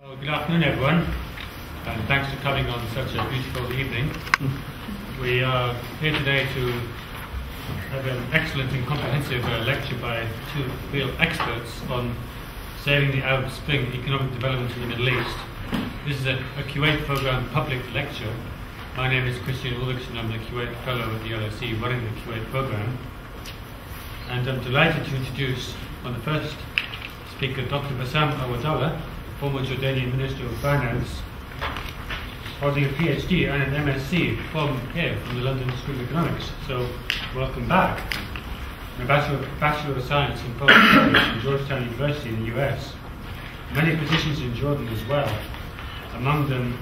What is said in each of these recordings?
Well, good afternoon, everyone, and thanks for coming on such a beautiful evening. We are here today to have an excellent and comprehensive lecture by two real experts on saving the Arab Spring economic development in the Middle East. This is a Kuwait program public lecture. My name is Kristian Ulrichsen. I'm the Kuwait Fellow at the LSE running the Kuwait program. And I'm delighted to introduce on the first speaker Dr. Bassem Awadallah, former Jordanian Minister of Finance, holding a PhD and an MSc from here, from the London School of Economics. So, welcome back. A Bachelor of Science in Public Policy from Georgetown University in the US. Many positions in Jordan as well. Among them,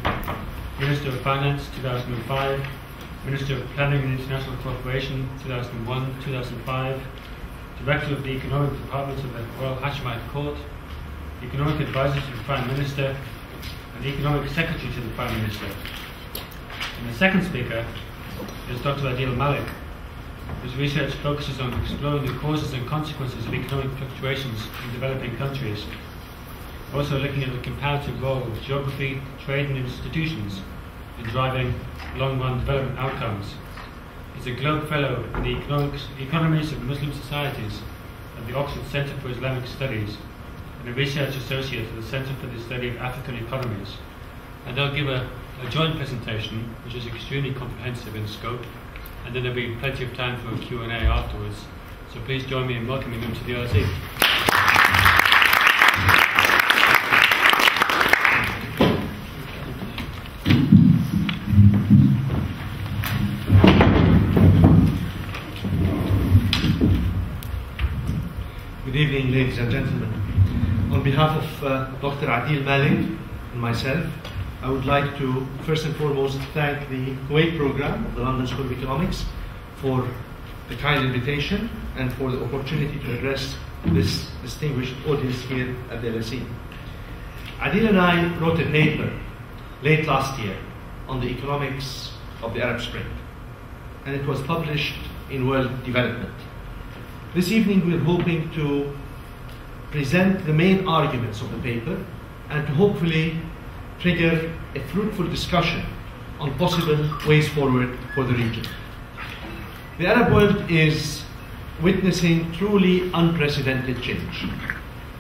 Minister of Finance, 2005, Minister of Planning and International Cooperation, 2001, 2005, Director of the Economic Department of the Royal Hashemite Court, Economic Advisor to the Prime Minister, and Economic Secretary to the Prime Minister. And the second speaker is Dr. Adeel Malik, whose research focuses on exploring the causes and consequences of economic fluctuations in developing countries, also looking at the comparative role of geography, trade and institutions in driving long-run development outcomes. He's a Globe Fellow in the Economies of Muslim Societies at the Oxford Centre for Islamic Studies and a Research Associate at the Centre for the Study of African Economies. And they'll give a joint presentation which is extremely comprehensive in scope, and then there'll be plenty of time for a Q&A afterwards. So please join me in welcoming them to the LSE. Good evening, ladies and gentlemen. On behalf of Dr. Adeel Malik and myself, I would like to first and foremost thank the Kuwait program of the London School of Economics for the kind invitation and for the opportunity to address this distinguished audience here at the LSE. Adeel and I wrote a paper late last year on the economics of the Arab Spring, and it was published in World Development. This evening we're hoping to present the main arguments of the paper and to hopefully trigger a fruitful discussion on possible ways forward for the region. The Arab world is witnessing truly unprecedented change.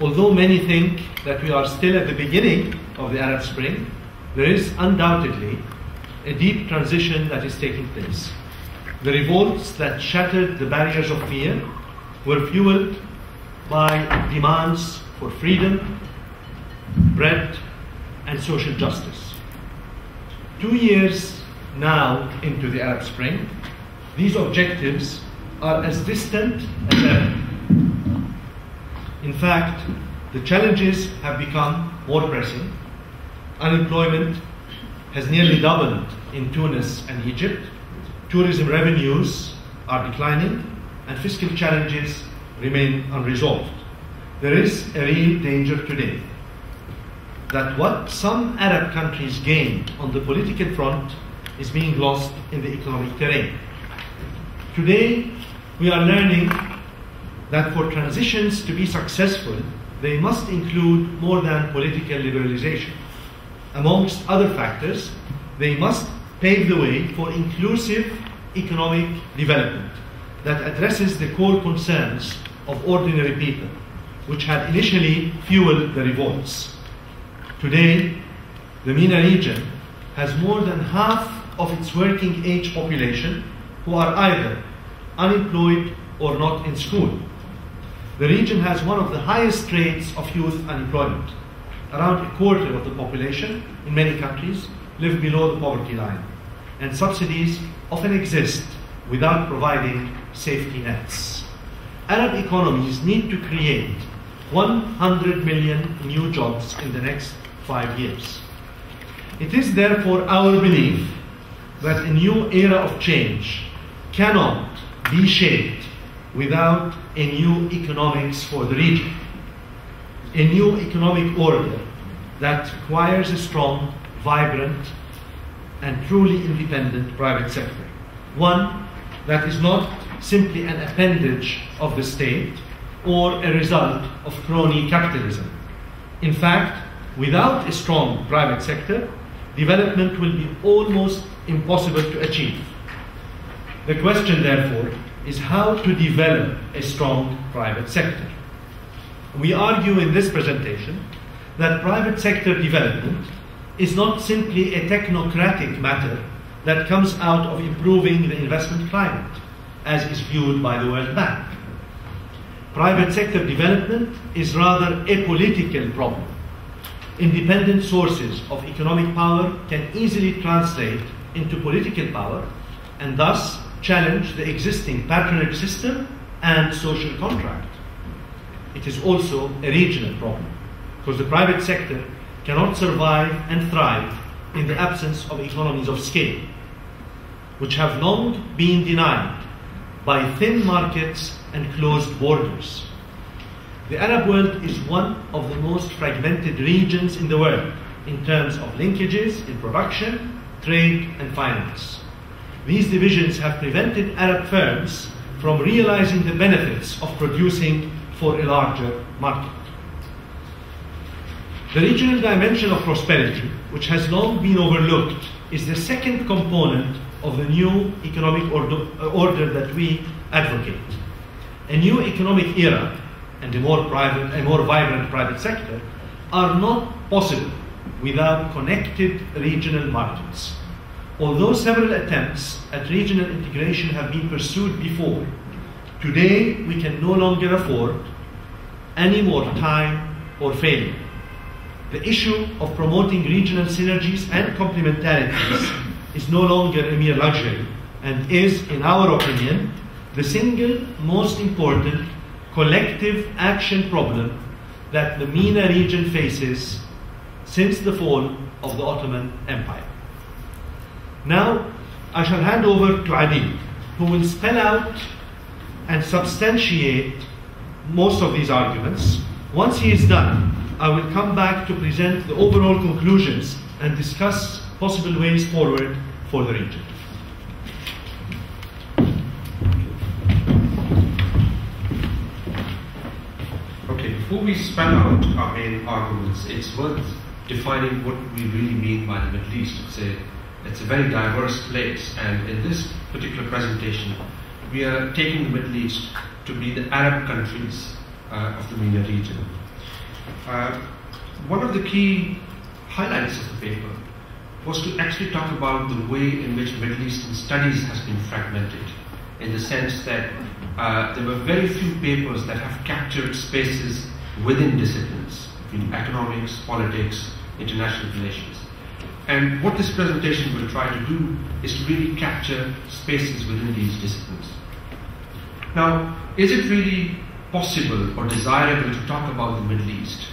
Although many think that we are still at the beginning of the Arab Spring, there is undoubtedly a deep transition that is taking place. The revolts that shattered the barriers of fear were fueled by demands for freedom, bread, and social justice. 2 years now into the Arab Spring, these objectives are as distant as ever. In fact, the challenges have become more pressing. Unemployment has nearly doubled in Tunis and Egypt. Tourism revenues are declining, and fiscal challenges remain unresolved. There is a real danger today that what some Arab countries gained on the political front is being lost in the economic terrain. Today, we are learning that for transitions to be successful, they must include more than political liberalization. Amongst other factors, they must pave the way for inclusive economic development that addresses the core concerns of ordinary people, which had initially fueled the revolts. Today, the Mena region has more than half of its working age population who are either unemployed or not in school. The region has one of the highest rates of youth unemployment. Around a quarter of the population in many countries live below the poverty line, and subsidies often exist without providing safety nets. Arab economies need to create 100 million new jobs in the next 5 years. It is therefore our belief that a new era of change cannot be shaped without a new economics for the region. A new economic order that requires a strong, vibrant, and truly independent private sector. One that is not simply an appendage of the state or a result of crony capitalism. In fact, without a strong private sector, development will be almost impossible to achieve. The question, therefore, is how to develop a strong private sector. We argue in this presentation that private sector development is not simply a technocratic matter that comes out of improving the investment climate, as is viewed by the World Bank. Private sector development is rather a political problem. Independent sources of economic power can easily translate into political power and thus challenge the existing patronage system and social contract. It is also a regional problem, because the private sector cannot survive and thrive in the absence of economies of scale, which have long been denied by thin markets and closed borders. The Arab world is one of the most fragmented regions in the world in terms of linkages in production, trade, and finance. These divisions have prevented Arab firms from realizing the benefits of producing for a larger market. The regional dimension of prosperity, which has long been overlooked, is the second component of the new economic order that we advocate. A new economic era and a more vibrant private sector are not possible without connected regional markets. Although several attempts at regional integration have been pursued before, today we can no longer afford any more time or failure. The issue of promoting regional synergies and complementarities is no longer a mere luxury and is, in our opinion, the single most important collective action problem that the Mena region faces since the fall of the Ottoman Empire. Now, I shall hand over to Adeel, who will spell out and substantiate most of these arguments. Once he is done, I will come back to present the overall conclusions and discuss possible ways forward for the region. Okay, before we spell out our main arguments, it's worth defining what we really mean by the Middle East. It's a very diverse place, and in this particular presentation, we are taking the Middle East to be the Arab countries of the MENA region. One of the key highlights of the paper was to actually talk about the way in which Middle Eastern studies has been fragmented, in the sense that there were very few papers that have captured spaces within disciplines, between economics, politics, international relations. And what this presentation will try to do is to really capture spaces within these disciplines. Now, is it really possible or desirable to talk about the Middle East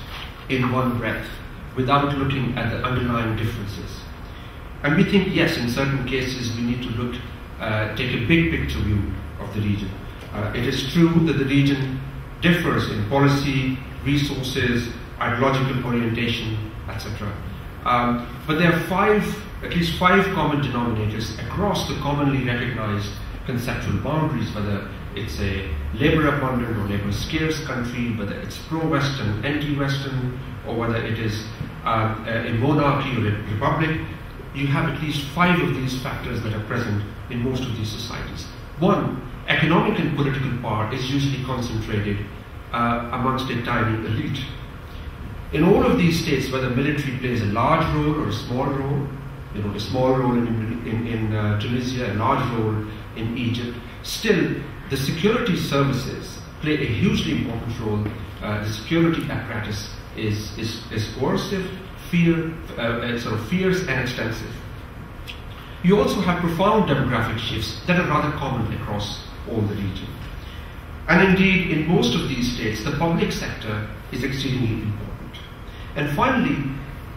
in one breath without looking at the underlying differences? And we think, yes, in certain cases we need to take a big picture view of the region. It is true that the region differs in policy, resources, ideological orientation, etc. But there are at least five common denominators across the commonly recognized conceptual boundaries, whether it's a labor-abundant or labor-scarce country, whether it's pro-Western, anti-Western, or whether it is a monarchy or a republic. You have at least five of these factors that are present in most of these societies. One, economic and political power is usually concentrated amongst a tiny elite. In all of these states, whether military plays a large role or a small role, a small role in Tunisia, a large role in Egypt, still the security services play a hugely important role. The security apparatus is coercive, fierce and extensive. You also have profound demographic shifts that are rather common across all the region. And indeed, in most of these states, the public sector is exceedingly important. And finally,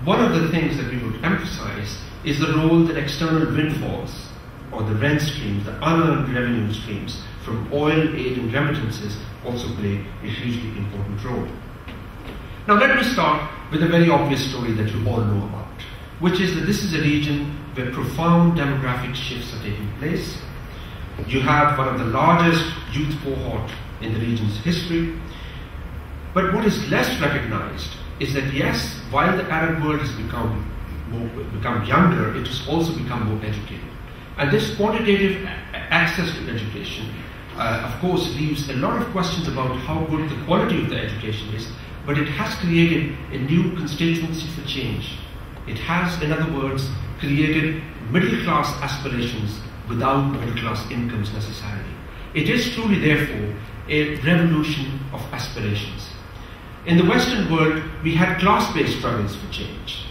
one of the things that we would emphasize is the role that external windfalls, or the rent streams, the unearned revenue streams from oil, aid and remittances also play a hugely important role. Now let me start with a very obvious story that you all know about, which is that this is a region where profound demographic shifts are taking place. You have one of the largest youth cohort in the region's history. But what is less recognized is that yes, while the Arab world has become younger, it has also become more educated. And this quantitative access to education, of course, leaves a lot of questions about how good the quality of the education is, but it has created a new constituency for change. It has, in other words, created middle-class aspirations without middle-class incomes necessarily. It is truly, therefore, a revolution of aspirations. In the Western world, we had class-based struggles for change.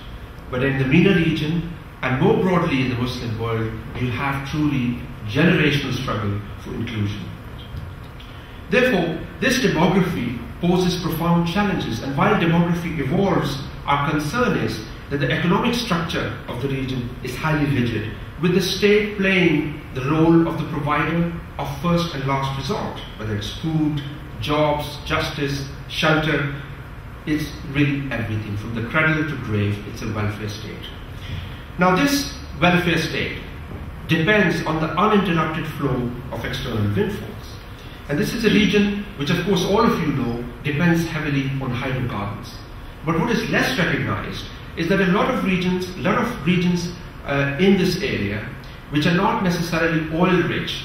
But in the MENA region, and more broadly in the Muslim world, you have truly generational struggle for inclusion. Therefore, this demography poses profound challenges, and while demography evolves, our concern is that the economic structure of the region is highly rigid, with the state playing the role of the provider of first and last resort, whether it's food, jobs, justice, shelter. It's really everything, from the cradle to grave. It's a welfare state. Now this welfare state depends on the uninterrupted flow of external windfalls. And this is a region which, of course, all of you know, depends heavily on hydrocarbons. But what is less recognized is that a lot of regions in this area, which are not necessarily oil-rich,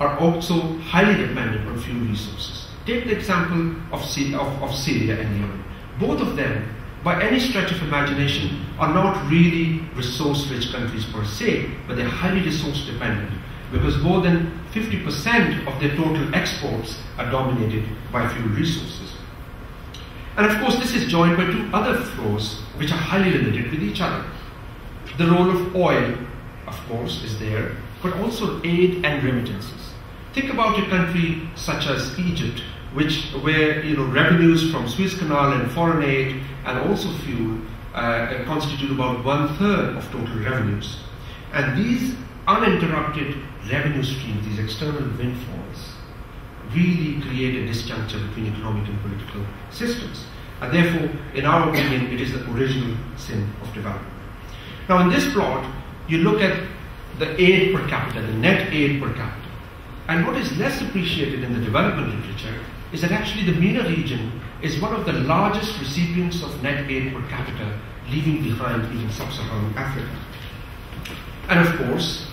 are also highly dependent on fuel resources. Take the example of Syria and Yemen. Both of them, by any stretch of imagination, are not really resource-rich countries per se, but they're highly resource-dependent, because more than 50% of their total exports are dominated by fuel resources. And of course, this is joined by two other flows which are highly related with each other. The role of oil, of course, is there, but also aid and remittances. Think about a country such as Egypt, where revenues from Suez Canal and foreign aid and also fuel constitute about 1/3 of total revenues. And these uninterrupted revenue streams, these external windfalls, really create a disjuncture between economic and political systems. And therefore, in our opinion, it is the original sin of development. Now, in this plot, you look at the aid per capita, the net aid per capita. And what is less appreciated in the development literature is that actually the MENA region is one of the largest recipients of net aid per capita, leaving behind even sub-Saharan Africa. And of course,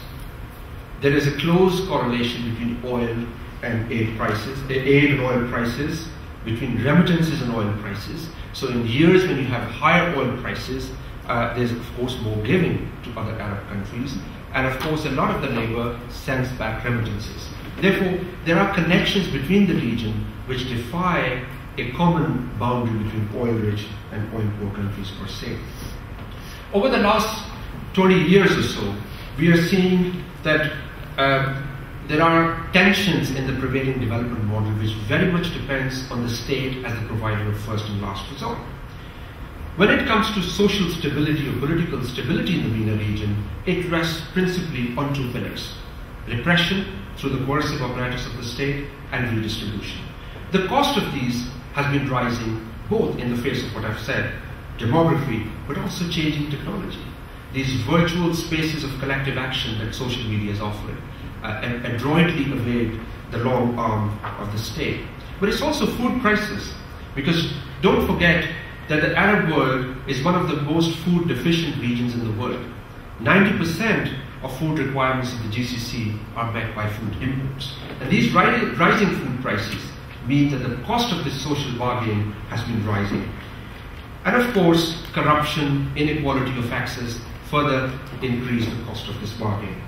there is a close correlation between oil and aid prices, aid and oil prices, between remittances and oil prices. So in years when you have higher oil prices, there's of course more giving to other Arab countries. And of course, a lot of the labor sends back remittances. Therefore, there are connections between the region which defy a common boundary between oil-rich and oil-poor countries per se. Over the last 20 years or so, we are seeing that there are tensions in the prevailing development model which very much depends on the state as the provider of first and last resort. When it comes to social stability or political stability in the MENA region, it rests principally on two pillars: repression through the coercive apparatus of the state and redistribution. The cost of these has been rising both in the face of what I've said, demography, but also changing technology. These virtual spaces of collective action that social media is offering adroitly evade the long arm of the state. But it's also food crisis, because don't forget that the Arab world is one of the most food deficient regions in the world. 90% of food requirements of the GCC are met by food imports. And these rising food prices mean that the cost of this social bargaining has been rising. And of course, corruption, inequality of access further increase the cost of this bargaining.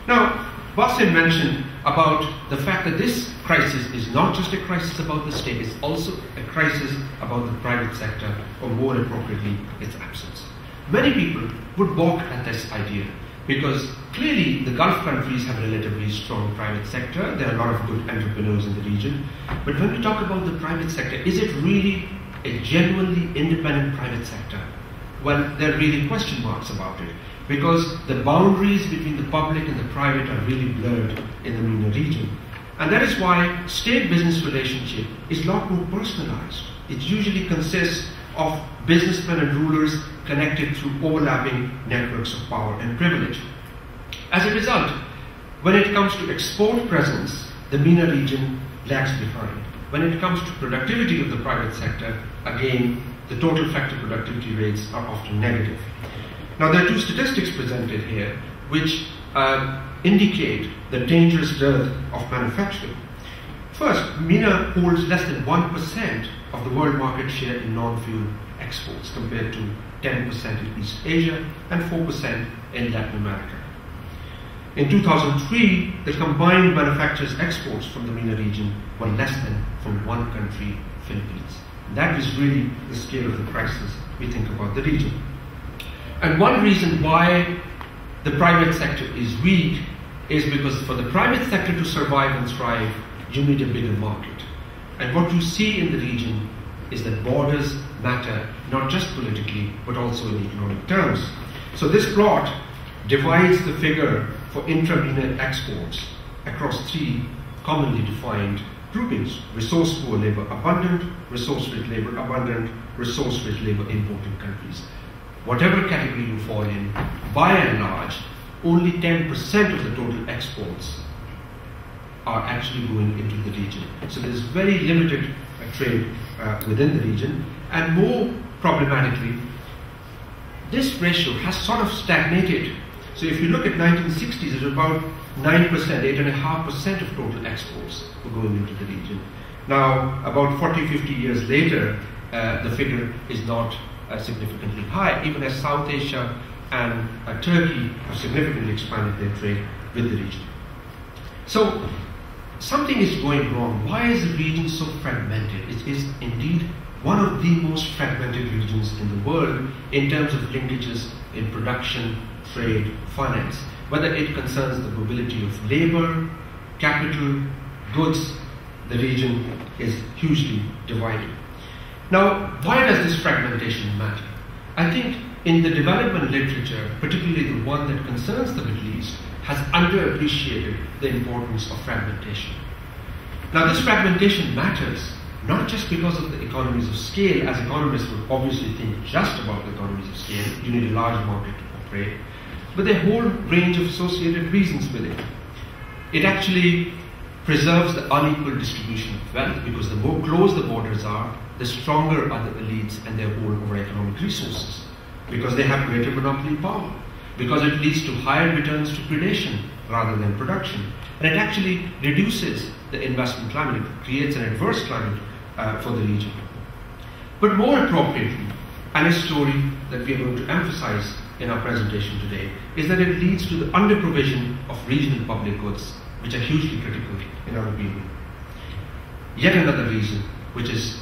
Now, Bassem mentioned about the fact that this crisis is not just a crisis about the state, it's also a crisis about the private sector, or more appropriately, its absence. Many people would balk at this idea, because clearly the Gulf countries have a relatively strong private sector, there are a lot of good entrepreneurs in the region, but when we talk about the private sector, is it really a genuinely independent private sector? Well, there are really question marks about it, because the boundaries between the public and the private are really blurred in the MENA region. And that is why state-business relationship is a lot more personalized. It usually consists of businessmen and rulers connected through overlapping networks of power and privilege. As a result, when it comes to export presence, the MENA region lags behind. when it comes to productivity of the private sector, again, the total factor productivity rates are often negative. Now, there are two statistics presented here which indicate the dangerous dearth of manufacturing. First, Mena holds less than 1% of the world market share in non-fuel exports compared to 10% in East Asia and 4% in Latin America. In 2003, the combined manufacturers' exports from the MENA region were less than from one country, Philippines. That is really the scale of the crisis we think about the region. And one reason why the private sector is weak is because for the private sector to survive and thrive, you need a bigger market. And what you see in the region is that borders matter, not just politically, but also in economic terms. So this plot divides the figure for intra-MENA exports across three commonly defined groupings: resource-poor labor abundant, resource-rich labor abundant, resource-rich labor importing countries. Whatever category you fall in, by and large, only 10% of the total exports are actually going into the region. So there's very limited trade within the region, and more problematically, this ratio has sort of stagnated. So if you look at 1960s, it was about 9%, 8.5% of total exports were going into the region. Now, about 40, 50 years later, the figure is not significantly high, even as South Asia and Turkey have significantly expanded their trade with the region. So, something is going wrong. Why is the region so fragmented? It is indeed one of the most fragmented regions in the world in terms of linkages in production, trade, finance. Whether it concerns the mobility of labor, capital, goods, the region is hugely divided. Now, why does this fragmentation matter? I think in the development literature, particularly the one that concerns the Middle East, has underappreciated the importance of fragmentation. Now, this fragmentation matters not just because of the economies of scale, as economists would obviously think just about the economies of scale, you need a large market to operate, but there are a whole range of associated reasons with it. It actually preserves the unequal distribution of wealth, because the more close the borders are, the stronger are the elites and their hold over economic resources, because they have greater monopoly power, because it leads to higher returns to predation rather than production. And it actually reduces the investment climate, it creates an adverse climate for the region. But more appropriately, and a story that we are going to emphasize in our presentation today, is that it leads to the underprovision of regional public goods, which are hugely critical in our opinion. Yet another reason, which is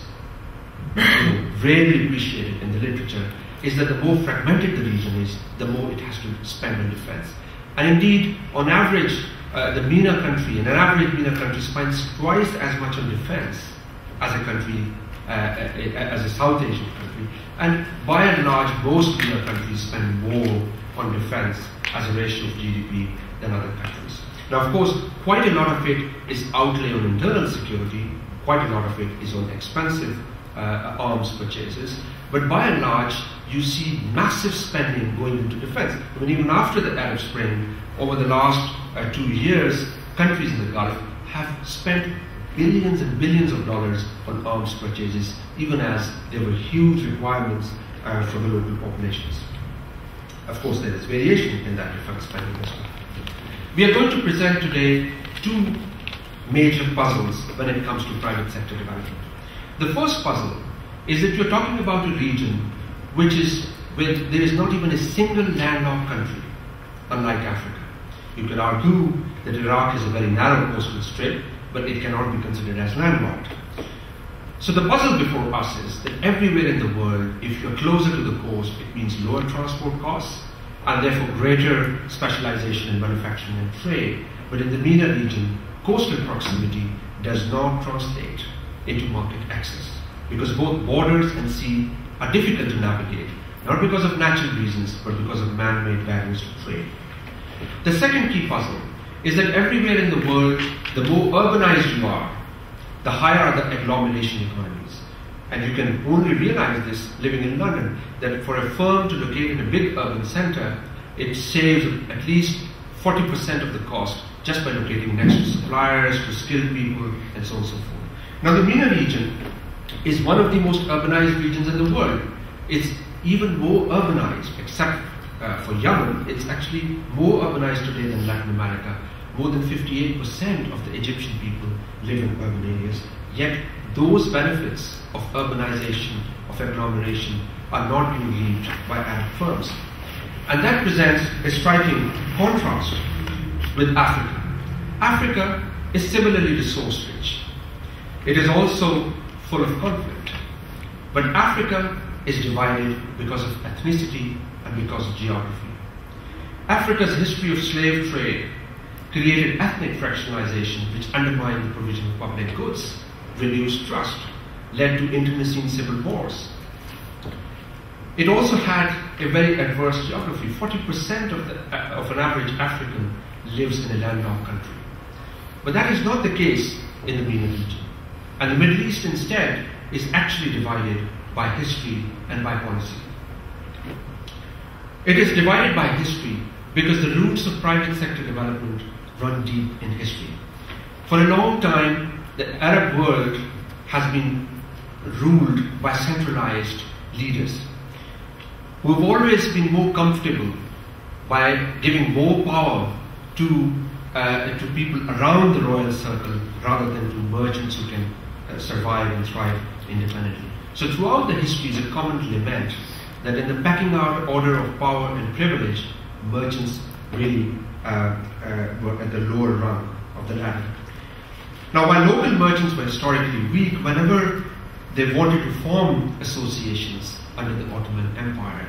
rarely appreciated in the literature, is that the more fragmented the region is, the more it has to spend on defense. And indeed, on average, the MENA country, and an average MENA country spends twice as much on defense as a country, as a South Asian country. And by and large, most MENA countries spend more on defense as a ratio of GDP than other countries. Now, of course, quite a lot of it is outlay on internal security, quite a lot of it is on expensive arms purchases, but by and large, you see massive spending going into defense. I mean, even after the Arab Spring, over the last 2 years, countries in the Gulf have spent billions and billions of dollars on arms purchases, even as there were huge requirements for the local populations. Of course, there is variation in that defense spending as well. We are going to present today two major puzzles when it comes to private sector development. The first puzzle is that you're talking about a region which is where there is not even a single landlocked country, unlike Africa. You could argue that Iraq is a very narrow coastal strip, but it cannot be considered as landlocked. So the puzzle before us is that everywhere in the world, if you're closer to the coast, it means lower transport costs, and therefore greater specialization in manufacturing and trade. But in the MENA region, coastal proximity does not translate into market access, because both borders and sea are difficult to navigate, not because of natural reasons, but because of man-made barriers to trade. The second key puzzle is that everywhere in the world, the more urbanized you are, the higher are the agglomeration economies. And you can only realize this living in London, that for a firm to locate in a big urban center, it saves at least 40% of the cost just by locating next to suppliers, to skilled people, and so on and so forth. Now the MENA region is one of the most urbanized regions in the world. It's even more urbanized, except for Yemen, it's actually more urbanized today than Latin America. More than 58% of the Egyptian people live in urban areas, yet those benefits of urbanization, of agglomeration, are not being reaped by Arab firms. And that presents a striking contrast with Africa. Africa is similarly resource rich. It is also full of conflict. But Africa is divided because of ethnicity and because of geography. Africa's history of slave trade created ethnic fractionalization which undermined the provision of public goods, reduced trust, led to internecine civil wars. It also had a very adverse geography. 40% of an average African lives in a landlocked country. But that is not the case in the MENA region. And the Middle East instead is actually divided by history and by policy. It is divided by history because the roots of private sector development run deep in history. For a long time, the Arab world has been ruled by centralized leaders who have always been more comfortable by giving more power to people around the royal circle rather than to merchants who can survive and thrive independently. So throughout the history is a common lament that in the pecking out order of power and privilege, merchants really were at the lower rung of the ladder. Now, while local merchants were historically weak, whenever they wanted to form associations under the Ottoman Empire,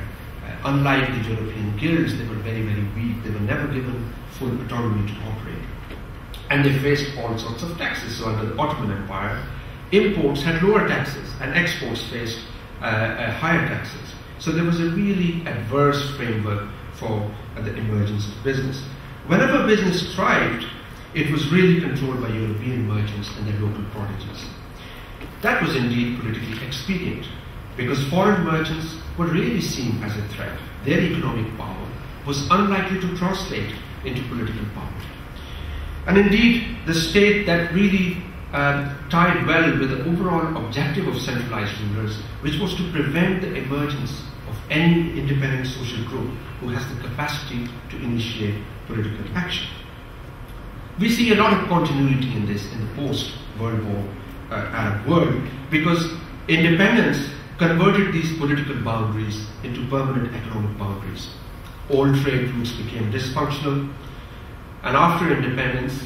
unlike the European guilds, they were very, very weak. They were never given full autonomy to operate. And they faced all sorts of taxes. So under the Ottoman Empire, imports had lower taxes and exports faced higher taxes. So there was a really adverse framework for the emergence of business. Whenever business thrived, it was really controlled by European merchants and their local prodigies. That was indeed politically expedient, because foreign merchants were really seen as a threat. Their economic power was unlikely to translate into political power. And indeed, the state that really tied well with the overall objective of centralized rulers, which was to prevent the emergence of any independent social group who has the capacity to initiate political action. We see a lot of continuity in this in the post-World War Arab world, because independence converted these political boundaries into permanent economic boundaries. All trade routes became dysfunctional, and after independence,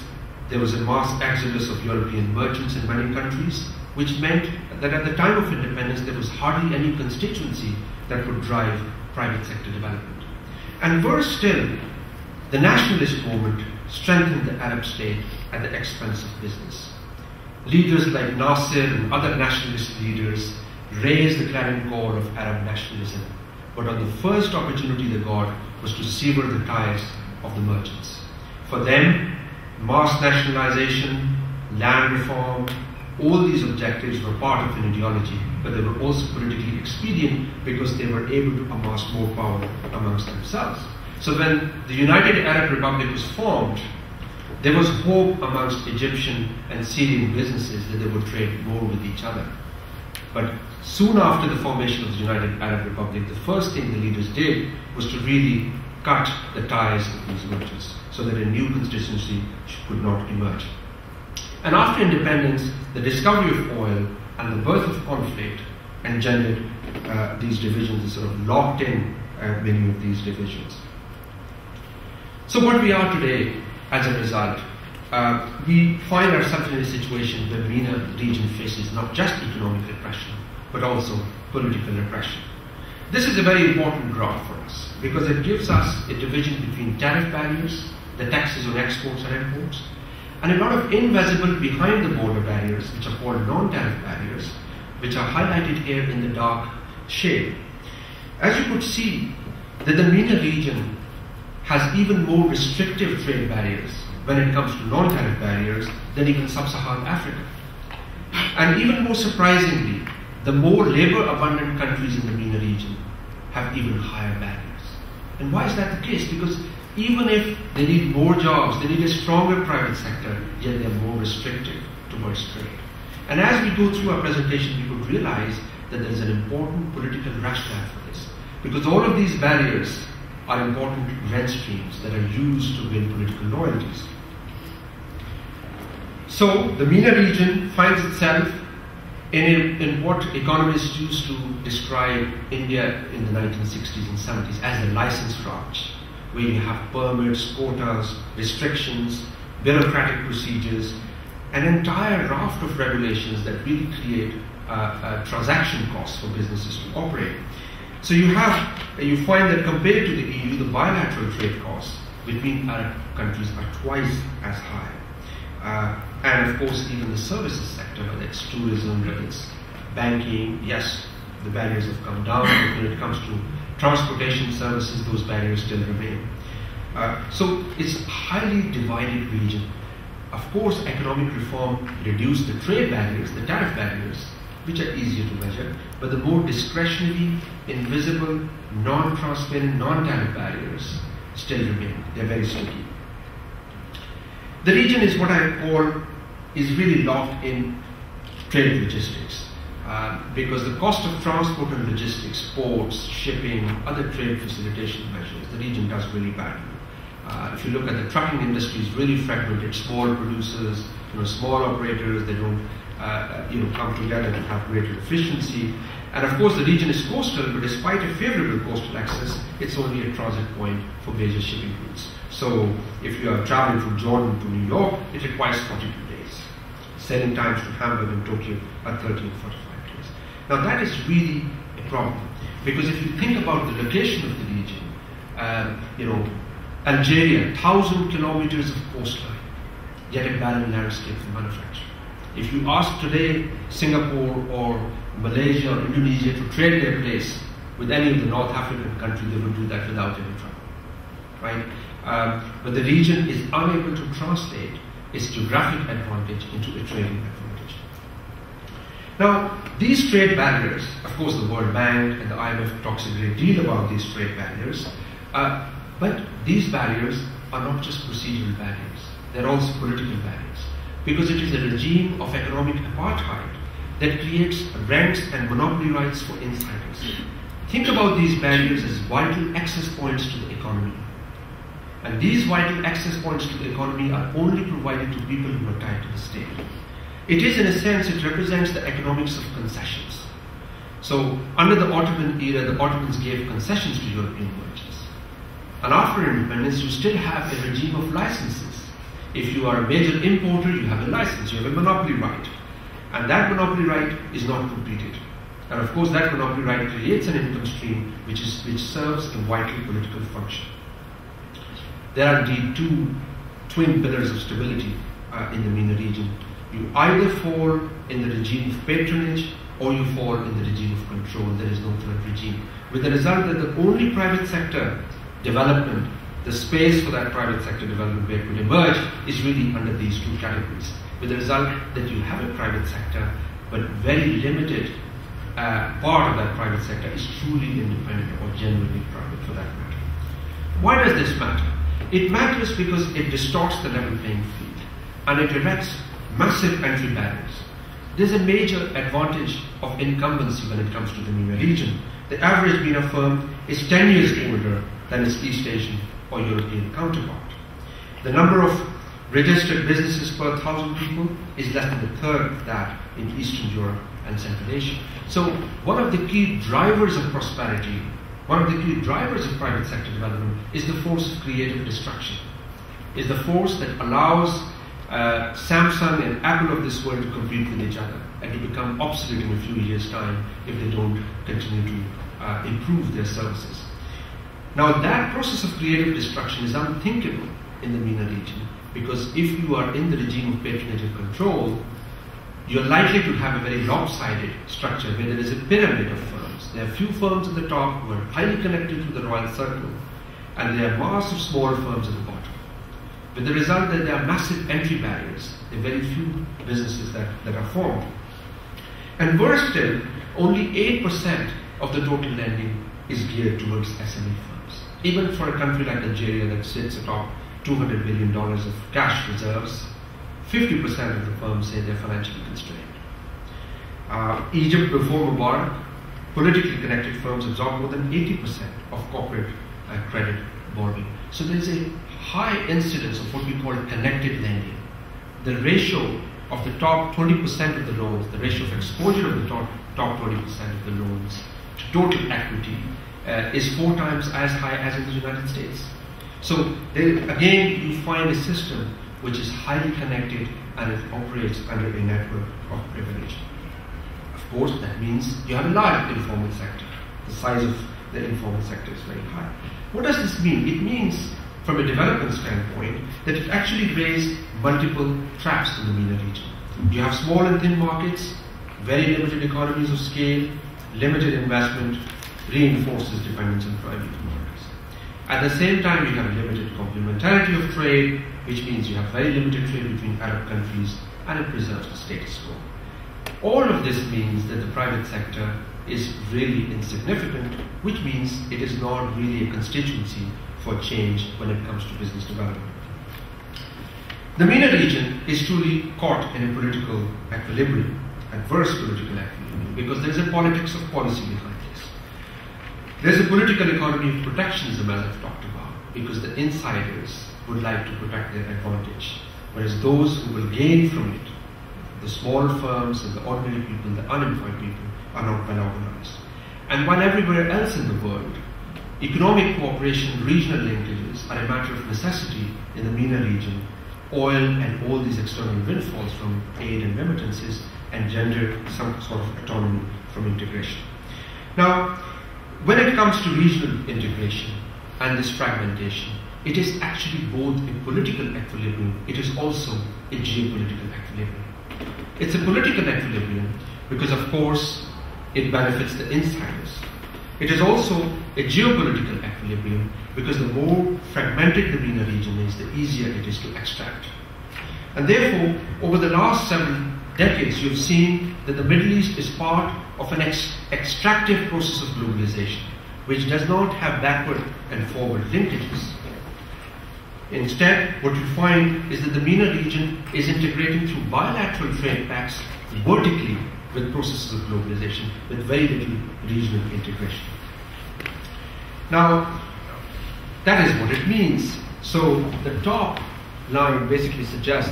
there was a mass exodus of European merchants in many countries, which meant that at the time of independence, there was hardly any constituency that would drive private sector development. And worse still, the nationalist movement strengthened the Arab state at the expense of business. Leaders like Nasser and other nationalist leaders raised the clarion call of Arab nationalism, but on the first opportunity they got was to sever the ties of the merchants. For them, mass nationalization, land reform, all these objectives were part of an ideology, but they were also politically expedient because they were able to amass more power amongst themselves. So when the United Arab Republic was formed, there was hope amongst Egyptian and Syrian businesses that they would trade more with each other. But soon after the formation of the United Arab Republic, the first thing the leaders did was to really cut the ties of these merchants so that a new constituency could not emerge. And after independence, the discovery of oil and the birth of conflict engendered these divisions and sort of locked in many of these divisions. So what we are today, as a result, we find ourselves in a situation where the MENA region faces not just economic repression, but also political repression. This is a very important graph for us because it gives us a division between tariff barriers, the taxes on exports and imports, and a lot of invisible behind the border barriers, which are called non-tariff barriers, which are highlighted here in the dark shade. As you could see, that the MENA region has even more restrictive trade barriers when it comes to non-tariff barriers than even sub-Saharan Africa. And even more surprisingly, the more labor-abundant countries in the MENA region have even higher barriers. And why is that the case? Because even if they need more jobs, they need a stronger private sector, yet they're more restrictive towards trade. And as we go through our presentation, we would realize that there is an important political rationale for this. Because all of these barriers are important rent streams that are used to win political loyalties. So the MENA region finds itself in what economists used to describe India in the 1960s and 70s as a license ranch, where you have permits, quotas, restrictions, bureaucratic procedures, an entire raft of regulations that really create transaction costs for businesses to operate. So you find that compared to the EU, the bilateral trade costs between Arab countries are twice as high. And of course, even the services sector, whether it's tourism, whether it's banking, yes, the barriers have come down, but when it comes to transportation services, those barriers still remain. So it's a highly divided region. Of course, economic reform reduced the trade barriers, the tariff barriers, which are easier to measure, but the more discretionary, invisible, non-transparent, non-tariff barriers still remain. They're very sticky. The region is what I call is really locked in trade logistics, because the cost of transport and logistics, ports, shipping, other trade facilitation measures, the region does really badly. If you look at the trucking industry, it's really fragmented. Small producers, small operators, they don't come together to have greater efficiency. And of course, the region is coastal, but despite a favorable coastal access, it's only a transit point for major shipping routes. So if you are traveling from Jordan to New York, it requires 42 days. Sailing times to Hamburg and Tokyo are 30 and 45 days. Now that is really a problem, because if you think about the location of the region, Algeria, 1,000 kilometers of coastline, yet a barren landscape for manufacturing. If you ask today Singapore or Malaysia or Indonesia to trade their place with any of the North African countries, they will do that without any trouble, right? But the region is unable to translate its geographic advantage into a trading advantage. Now, these trade barriers, of course the World Bank and the IMF talks a great deal about these trade barriers, but these barriers are not just procedural barriers, they're also political barriers, because it is a regime of economic apartheid that creates rents and monopoly rights for insiders. Think about these barriers as vital access points to the economy. And these vital access points to the economy are only provided to people who are tied to the state. It is, in a sense, it represents the economics of concessions. So, under the Ottoman era, the Ottomans gave concessions to European merchants. And after independence, you still have a regime of licenses. If you are a major importer, you have a license, you have a monopoly right. And that monopoly right is not completed. And of course, that monopoly right creates an income stream which serves a vital political function. There are indeed two twin pillars of stability in the MENA region. You either fall in the regime of patronage or you fall in the regime of control. There is no third regime. With the result that the only private sector development, the space for that private sector development where it would emerge is really under these two categories. With the result that you have a private sector, but very limited part of that private sector is truly independent or genuinely private for that matter. Why does this matter? It matters because it distorts the level playing field and it erects massive entry barriers. There's a major advantage of incumbency when it comes to the MENA region. The average MENA firm is 10 years older than its East Asian or European counterpart. The number of registered businesses per 1,000 people is less than a third of that in Eastern Europe and Central Asia. So one of the key drivers of prosperity, one of the key drivers of private sector development is the force of creative destruction, is the force that allows Samsung and Apple of this world to compete with each other and to become obsolete in a few years' time if they don't continue to improve their services. Now that process of creative destruction is unthinkable in the MENA region, because if you are in the regime of patronage and control, you're likely to have a very lopsided structure where there is a pyramid of firms. There are few firms at the top who are highly connected to the royal circle, and there are mass of small firms at the bottom. With the result that there are massive entry barriers, there are very few businesses that are formed. And worse still, only 8% of the total lending is geared towards SME firms. Even for a country like Algeria that sits atop $200 billion of cash reserves, 50% of the firms say they're financially constrained. Egypt before Mubarak, politically connected firms absorb more than 80% of corporate credit borrowing. So there is a high incidence of what we call connected lending. The ratio of the top 20% of the loans, the ratio of exposure of the top 20% of the loans to total equity is 4 times as high as in the United States. So there, again, you find a system which is highly connected and it operates under a network of privilege. Of course, that means you have a large informal sector. The size of the informal sector is very high. What does this mean? It means, from a development standpoint, that it actually raised multiple traps in the MENA region. You have small and thin markets, very limited economies of scale, limited investment, reinforces dependence on private markets. At the same time, you have limited complementarity of trade, which means you have very limited trade between Arab countries, and it preserves the status quo. All of this means that the private sector is really insignificant, which means it is not really a constituency for change when it comes to business development. The MENA region is truly caught in a political equilibrium, adverse political equilibrium, because there is a politics of policy behind this. There is a political economy of protectionism, as I've talked about, because the insiders would like to protect their advantage, whereas those who will gain from it, the small firms and the ordinary people, the unemployed people, are not well organized. And while everywhere else in the world, economic cooperation, regional linkages are a matter of necessity in the MENA region, oil and all these external windfalls from aid and remittances engender some sort of autonomy from integration. Now, when it comes to regional integration and this fragmentation, it is actually both a political equilibrium, it is also a geopolitical equilibrium. It's a political equilibrium because, of course, it benefits the insiders. It is also a geopolitical equilibrium because the more fragmented the MENA region is, the easier it is to extract. And therefore, over the last several decades, you've seen that the Middle East is part of an extractive process of globalization, which does not have backward and forward linkages. Instead, what you find is that the MENA region is integrating through bilateral trade pacts vertically with processes of globalization, with very little regional integration. Now, that is what it means. So the top line basically suggests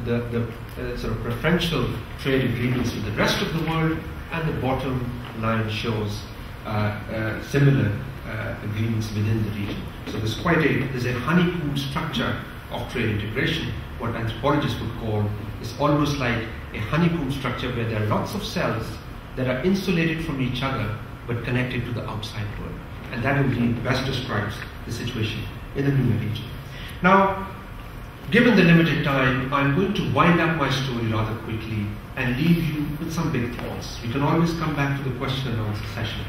that the sort of preferential trade agreements with the rest of the world, and the bottom line shows similar agreements within the region. So there's a honeycomb structure of trade integration. What anthropologists would call is almost like a honeycomb structure where there are lots of cells that are insulated from each other but connected to the outside world. And that indeed best describes the situation in the MENA region. Now, given the limited time, I'm going to wind up my story rather quickly and leave you with some big thoughts. We can always come back to the question and answer session.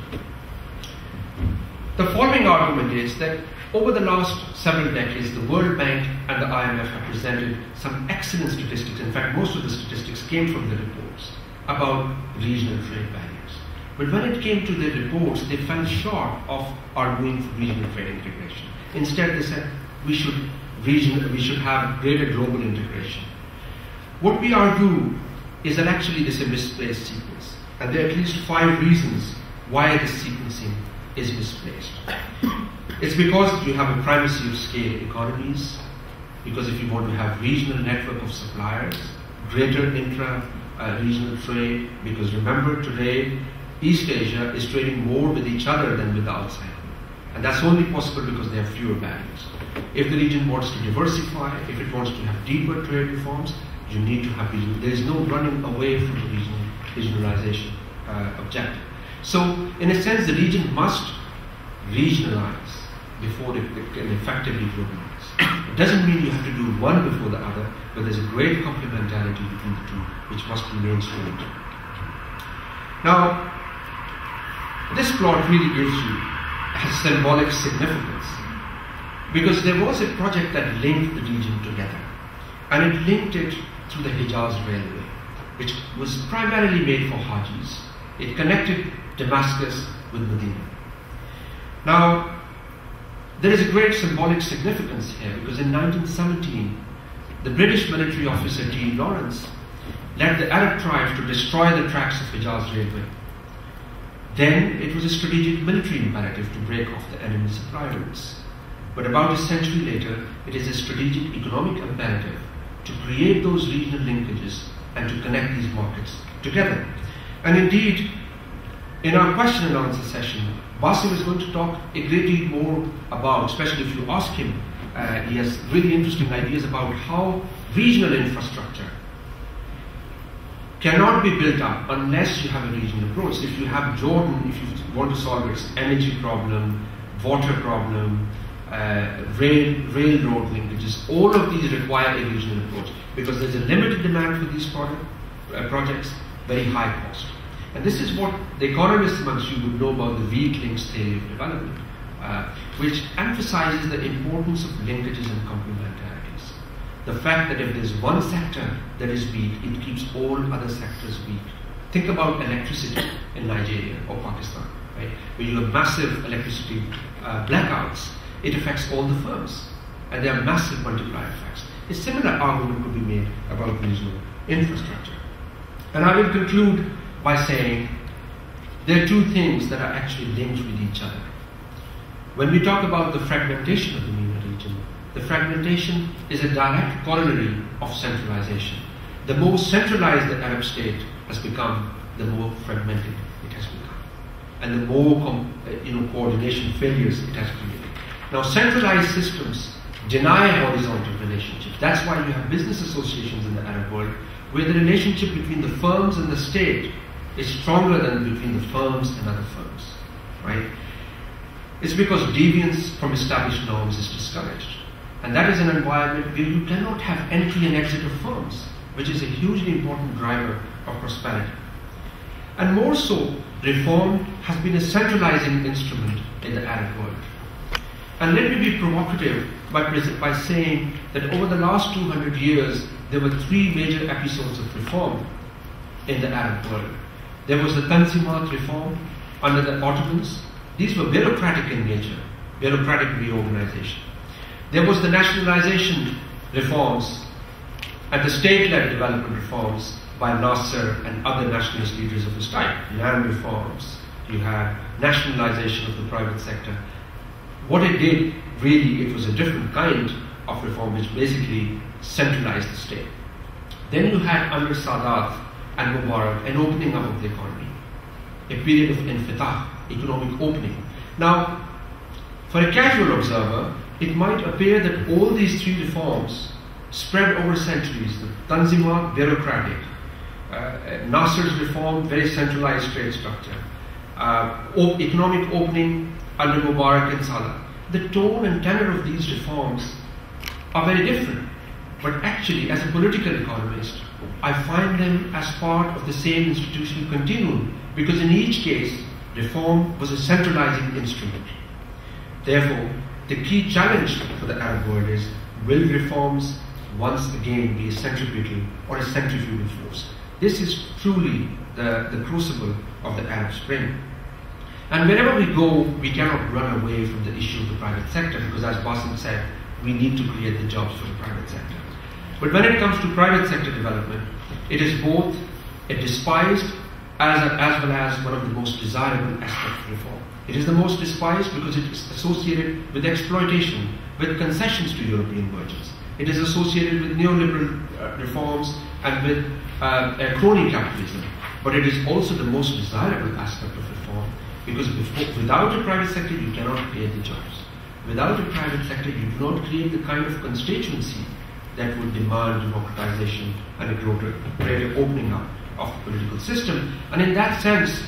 The following argument is that over the last several decades, the World Bank and the IMF have presented some excellent statistics. In fact, most of the statistics came from the reports about regional trade barriers. But when it came to the reports, they fell short of arguing for regional trade integration. Instead, they said we should have greater global integration. What we argue is that actually this is a misplaced sequence. And there are at least 5 reasons why this sequencing is misplaced. It's because you have a primacy of scale economies, because if you want to have regional network of suppliers, greater intra-regional trade, because remember today, East Asia is trading more with each other than with the outside world. And that's only possible because they have fewer barriers. If the region wants to diversify, if it wants to have deeper trade reforms, you need to have regional. There is no running away from the regionalization objective. So, in a sense, the region must regionalize before it can effectively globalize. It doesn't mean you have to do one before the other, but there's a great complementarity between the two, which must be mainstreamed. Now, this plot really gives you a symbolic significance, because there was a project that linked the region together, and it linked it through the Hijaz Railway, which was primarily made for Hajis. It connected Damascus with Medina. Now, there is a great symbolic significance here, because in 1917, the British military officer D. Lawrence led the Arab tribes to destroy the tracks of Hijaz railway. Then it was a strategic military imperative to break off the enemy supply routes. But about a century later, it is a strategic economic imperative to create those regional linkages and to connect these markets together. And indeed, in our question and answer session, Bassem is going to talk a great deal more about, especially if you ask him, he has really interesting ideas about how regional infrastructure cannot be built up unless you have a regional approach. If you have Jordan, if you want to solve its energy problem, water problem, railroad linkages, all of these require a regional approach because there's a limited demand for these projects, very high cost. And this is what the economists amongst you would know about the weak links theory of development, which emphasizes the importance of linkages and complementarities. The fact that if there's one sector that is weak, it keeps all other sectors weak. Think about electricity in Nigeria or Pakistan, right? Where you have massive electricity blackouts, it affects all the firms, and there are massive multiplier effects. A similar argument could be made about regional infrastructure. And I will conclude by saying there are two things that are actually linked with each other. When we talk about the fragmentation of the MENA region, the fragmentation is a direct corollary of centralization. The more centralized the Arab state has become, the more fragmented it has become, and the more coordination failures it has created. Now, centralized systems deny horizontal relationships. That's why you have business associations in the Arab world, where the relationship between the firms and the state is stronger than between the firms and other firms, right? It's because deviance from established norms is discouraged. And that is an environment where you cannot have entry and exit of firms, which is a hugely important driver of prosperity. And more so, reform has been a centralizing instrument in the Arab world. And let me be provocative by saying that over the last 200 years, there were three major episodes of reform in the Arab world. There was the Tanzimat reform under the Ottomans. These were bureaucratic in nature, bureaucratic reorganization. There was the nationalization reforms and the state-led development reforms by Nasser and other nationalist leaders of his time. Land reforms, you had nationalization of the private sector. What it did, really, it was a different kind of reform which basically centralized the state. Then you had under Sadat and Mubarak an opening up of the economy, a period of infitah, economic opening. Now, for a casual observer, it might appear that all these three reforms spread over centuries. The Tanzimat, bureaucratic. Nasser's reform, very centralized trade structure. Economic opening under Mubarak and Sadat. The tone and tenor of these reforms are very different. But actually, as a political economist, I find them as part of the same institutional continuum, because in each case, reform was a centralizing instrument. Therefore, the key challenge for the Arab world is, will reforms once again be a centripetal or a centrifugal force? This is truly the crucible of the Arab Spring. And wherever we go, we cannot run away from the issue of the private sector, because as Bassem said, we need to create the jobs for the private sector. But when it comes to private sector development, it is both a despised as well as one of the most desirable aspects of reform. It is the most despised because it is associated with exploitation, with concessions to European merchants. It is associated with neoliberal reforms and with crony capitalism. But it is also the most desirable aspect of reform, because without a private sector, you cannot create the jobs. Without a private sector, you do not create the kind of constituency that would demand democratization and a greater opening up of the political system. And in that sense,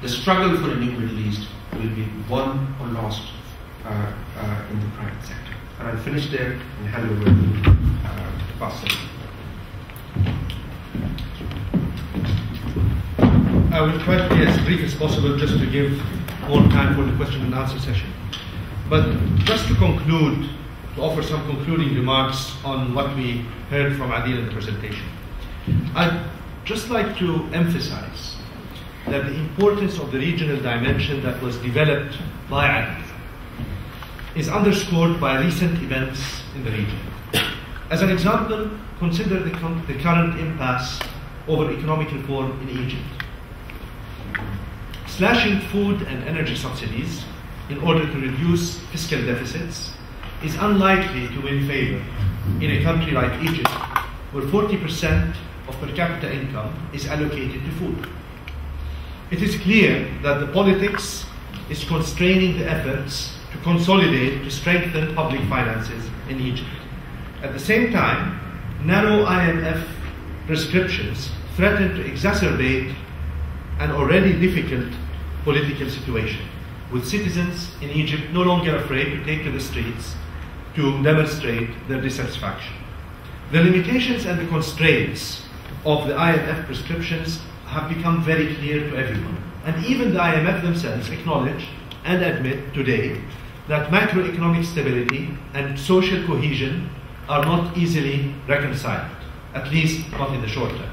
the struggle for a new Middle East will be won or lost in the private sector. And I'll finish there and hand over to Bassem. I will try to be as brief as possible, just to give more time for the question and answer session. But just to conclude, to offer some concluding remarks on what we heard from Adeel in the presentation, I'd just like to emphasize that the importance of the regional dimension that was developed by Adeel is underscored by recent events in the region. As an example, consider the current impasse over economic reform in Egypt. Slashing food and energy subsidies in order to reduce fiscal deficits is unlikely to win favor in a country like Egypt, where 40% of per capita income is allocated to food. It is clear that the politics is constraining the efforts to consolidate, to strengthen public finances in Egypt. At the same time, narrow IMF prescriptions threaten to exacerbate an already difficult political situation, with citizens in Egypt no longer afraid to take to the streets to demonstrate their dissatisfaction. The limitations and the constraints of the IMF prescriptions have become very clear to everyone. And even the IMF themselves acknowledge and admit today that macroeconomic stability and social cohesion are not easily reconciled, at least not in the short term.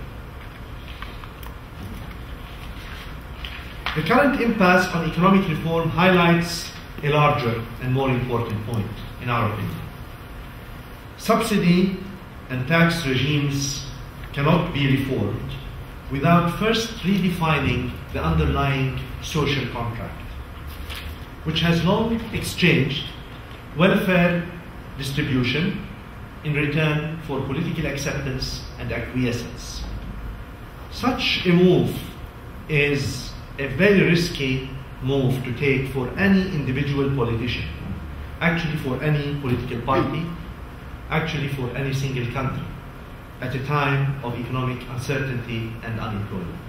The current impasse on economic reform highlights a larger and more important point, in our opinion. Subsidy and tax regimes cannot be reformed without first redefining the underlying social contract, which has long exchanged welfare distribution in return for political acceptance and acquiescence. Such a move is a very risky move to take for any individual politician, actually for any political party, actually for any single country, at a time of economic uncertainty and unemployment.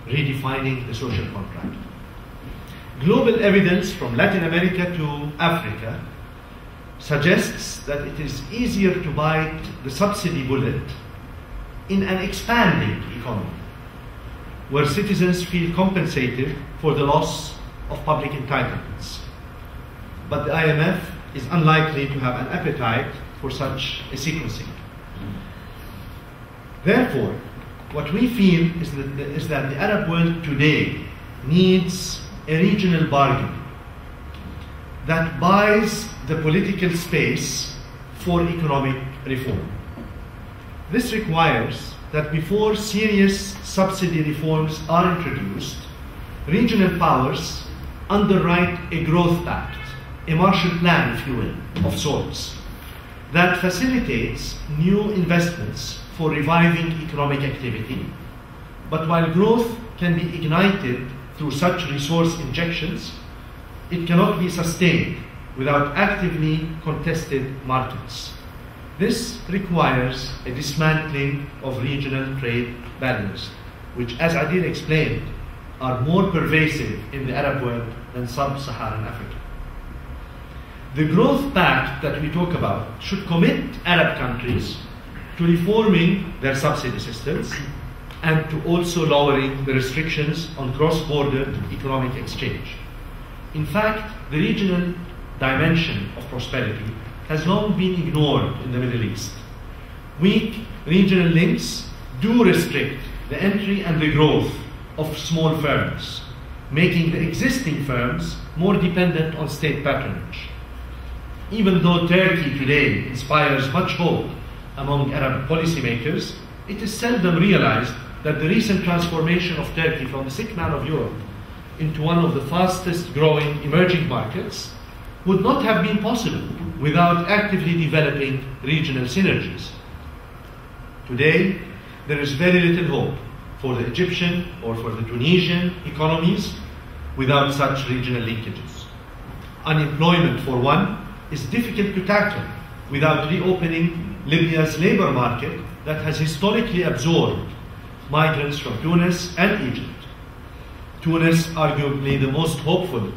Redefining the social contract. Global evidence from Latin America to Africa suggests that it is easier to bite the subsidy bullet in an expanding economy, where citizens feel compensated for the loss of public entitlements. But the IMF is unlikely to have an appetite for such a sequencing. Therefore, what we feel is that the Arab world today needs a regional bargain that buys the political space for economic reform. This requires that before serious subsidy reforms are introduced, regional powers underwrite a growth pact, a Marshall Plan, if you will, of sorts, that facilitates new investments for reviving economic activity. But while growth can be ignited through such resource injections, it cannot be sustained without actively contested markets. This requires a dismantling of regional trade barriers, which, as Adeel explained, are more pervasive in the Arab world than sub-Saharan Africa. The growth pact that we talk about should commit Arab countries to reforming their subsidy systems and to also lowering the restrictions on cross-border economic exchange. In fact, the regional dimension of prosperity has long been ignored in the Middle East. Weak regional links do restrict the entry and the growth of small firms, making the existing firms more dependent on state patronage. Even though Turkey today inspires much hope among Arab policymakers, it is seldom realized that the recent transformation of Turkey from the sick man of Europe into one of the fastest growing emerging markets would not have been possible without actively developing regional synergies. Today, there is very little hope for the Egyptian or for the Tunisian economies without such regional linkages. Unemployment, for one, is difficult to tackle without reopening Libya's labor market that has historically absorbed migrants from Tunis and Egypt. Tunis, arguably the most hopeful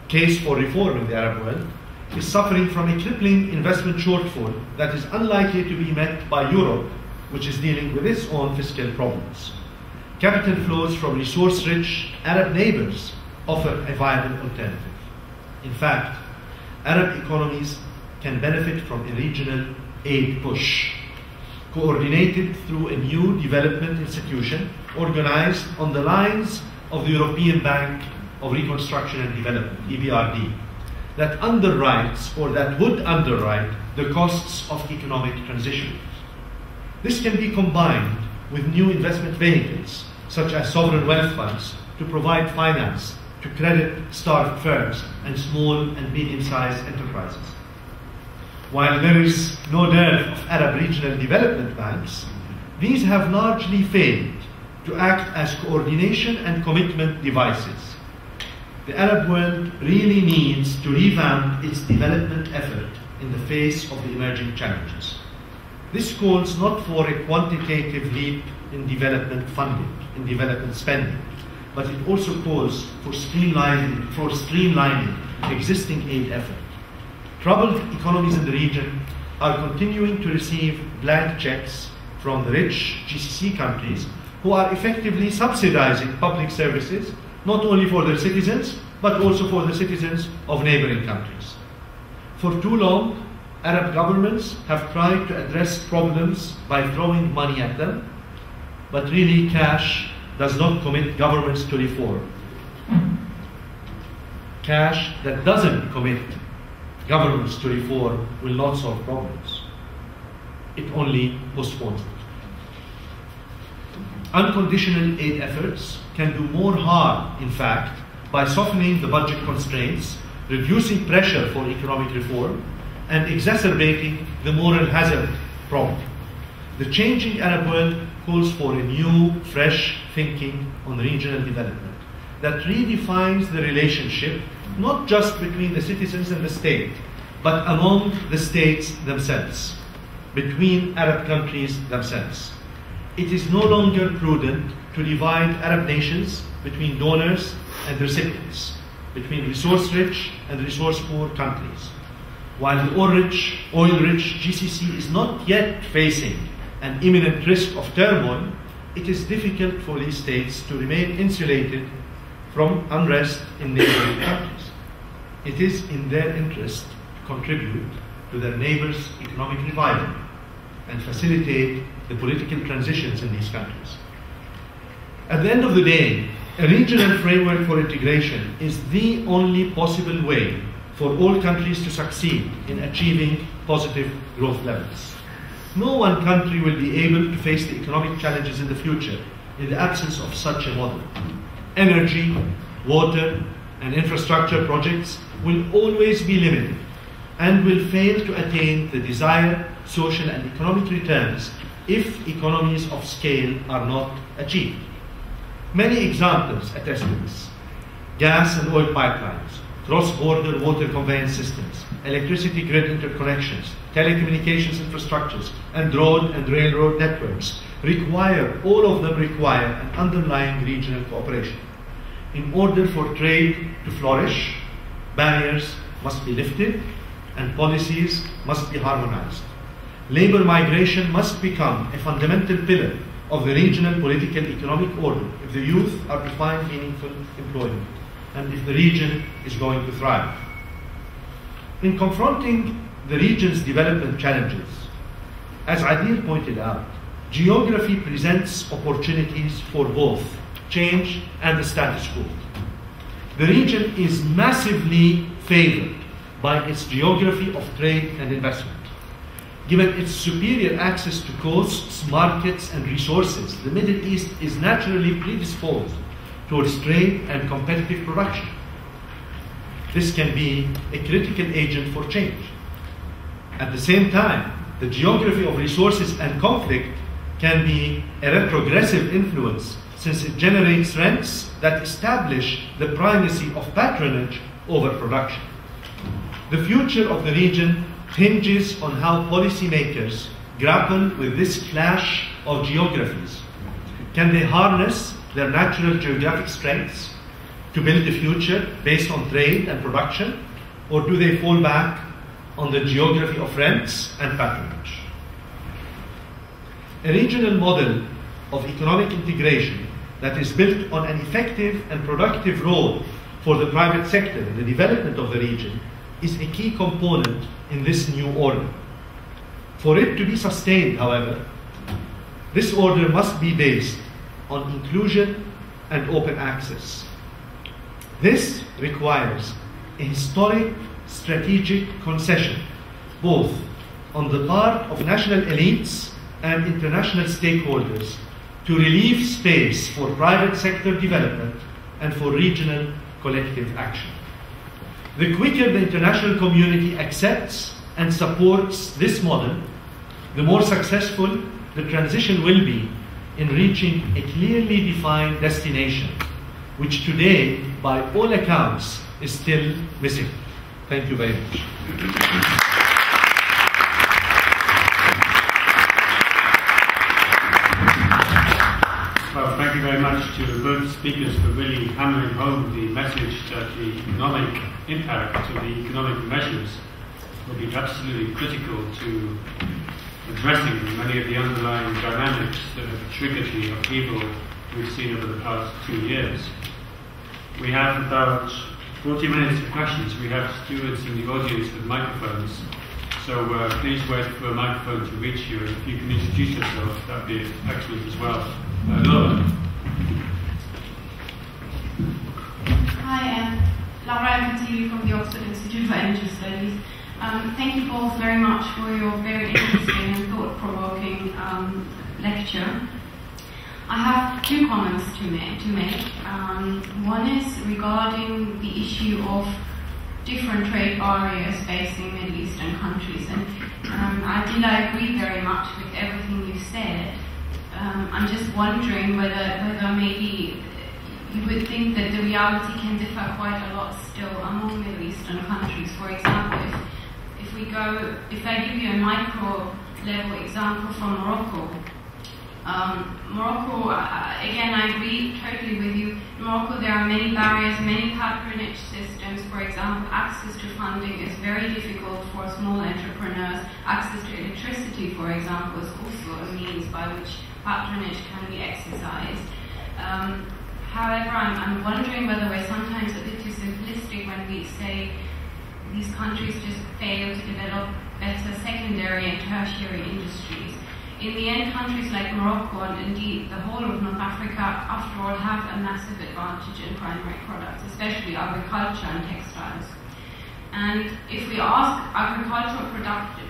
case for reform in the Arab world, is suffering from a crippling investment shortfall that is unlikely to be met by Europe, which is dealing with its own fiscal problems. Capital flows from resource-rich Arab neighbors offer a viable alternative. In fact, Arab economies can benefit from a regional aid push, coordinated through a new development institution organized on the lines of the European Bank of Reconstruction and Development, EBRD, that underwrites or that would underwrite the costs of economic transition. This can be combined with new investment vehicles, such as sovereign wealth funds, to provide finance to credit-starved firms and small and medium-sized enterprises. While there is no dearth of Arab regional development banks, these have largely failed to act as coordination and commitment devices. The Arab world really needs to revamp its development effort in the face of the emerging challenges. This calls not for a quantitative leap in development funding, in development spending, but it also calls for streamlining existing aid effort. Troubled economies in the region are continuing to receive blank checks from the rich GCC countries who are effectively subsidizing public services, not only for their citizens, but also for the citizens of neighboring countries. For too long, Arab governments have tried to address problems by throwing money at them, but really cash does not commit governments to reform. Cash that doesn't commit governments to reform will not solve problems. It only postpones it. Unconditional aid efforts can do more harm, in fact, by softening the budget constraints, reducing pressure for economic reform, and exacerbating the moral hazard problem. The changing Arab world calls for a new, fresh thinking on regional development that redefines the relationship not just between the citizens and the state, but among the states themselves, between Arab countries themselves. It is no longer prudent to divide Arab nations between donors and recipients, between resource-rich and resource-poor countries. While the oil-rich GCC is not yet facing an imminent risk of turmoil, it is difficult for these states to remain insulated from unrest in neighboring countries. It is in their interest to contribute to their neighbors' economic revival and facilitate the political transitions in these countries. At the end of the day, a regional framework for integration is the only possible way for all countries to succeed in achieving positive growth levels. No one country will be able to face the economic challenges in the future in the absence of such a model. Energy, water, and infrastructure projects will always be limited and will fail to attain the desired social and economic returns if economies of scale are not achieved. Many examples attest to this. Gas and oil pipelines, cross-border water conveyance systems, electricity grid interconnections, telecommunications infrastructures, and road and railroad networks all of them require an underlying regional cooperation. In order for trade to flourish, barriers must be lifted and policies must be harmonized. Labor migration must become a fundamental pillar of the regional political economic order if the youth are to find meaningful employment and if the region is going to thrive. In confronting the region's development challenges, as Adeel pointed out, geography presents opportunities for both change and the status quo. The region is massively favored by its geography of trade and investment. Given its superior access to coasts, markets, and resources, the Middle East is naturally predisposed towards trade and competitive production. This can be a critical agent for change. At the same time, the geography of resources and conflict can be a retrogressive influence since it generates rents that establish the primacy of patronage over production. The future of the region hinges on how policymakers grapple with this clash of geographies. Can they harness their natural geographic strengths to build a future based on trade and production, or do they fall back on the geography of rents and patronage? A regional model of economic integration that is built on an effective and productive role for the private sector in the development of the region is a key component in this new order. For it to be sustained, however, this order must be based on inclusion and open access. This requires a historic strategic concession, both on the part of national elites and international stakeholders, to relieve space for private sector development and for regional collective action. The quicker the international community accepts and supports this model, the more successful the transition will be in reaching a clearly defined destination, which today, by all accounts, is still missing. Thank you very much. Well, thank you very much to both speakers for really hammering home the message that the economic impact of the economic measures will be absolutely critical to addressing many of the underlying dynamics that have triggered the upheaval we've seen over the past 2 years. We have about 40 minutes for questions. We have stewards in the audience with microphones, so please wait for a microphone to reach you, and if you can introduce yourself, that would be excellent as well. Laura. Hi, Laura Ankatili from the Oxford Institute for Energy Studies. Thank you both very much for your very interesting and thought-provoking lecture. I have 2 comments to make. One is regarding the issue of different trade barriers facing Middle Eastern countries. And Adeel, I agree very much with everything you said. I'm just wondering whether maybe you would think that the reality can differ quite a lot still among Middle Eastern countries. For example, if I give you a micro-level example from Morocco, again, I agree totally with you. In Morocco, there are many barriers, many patronage systems. For example, access to funding is very difficult for small entrepreneurs. Access to electricity, for example, is also a means by which patronage can be exercised. However, I'm wondering whether we're sometimes a bit too simplistic when we say these countries just fail to develop better secondary and tertiary industries. In the end, countries like Morocco and indeed the whole of North Africa, after all, have a massive advantage in primary products, especially agriculture and textiles. And if we ask agricultural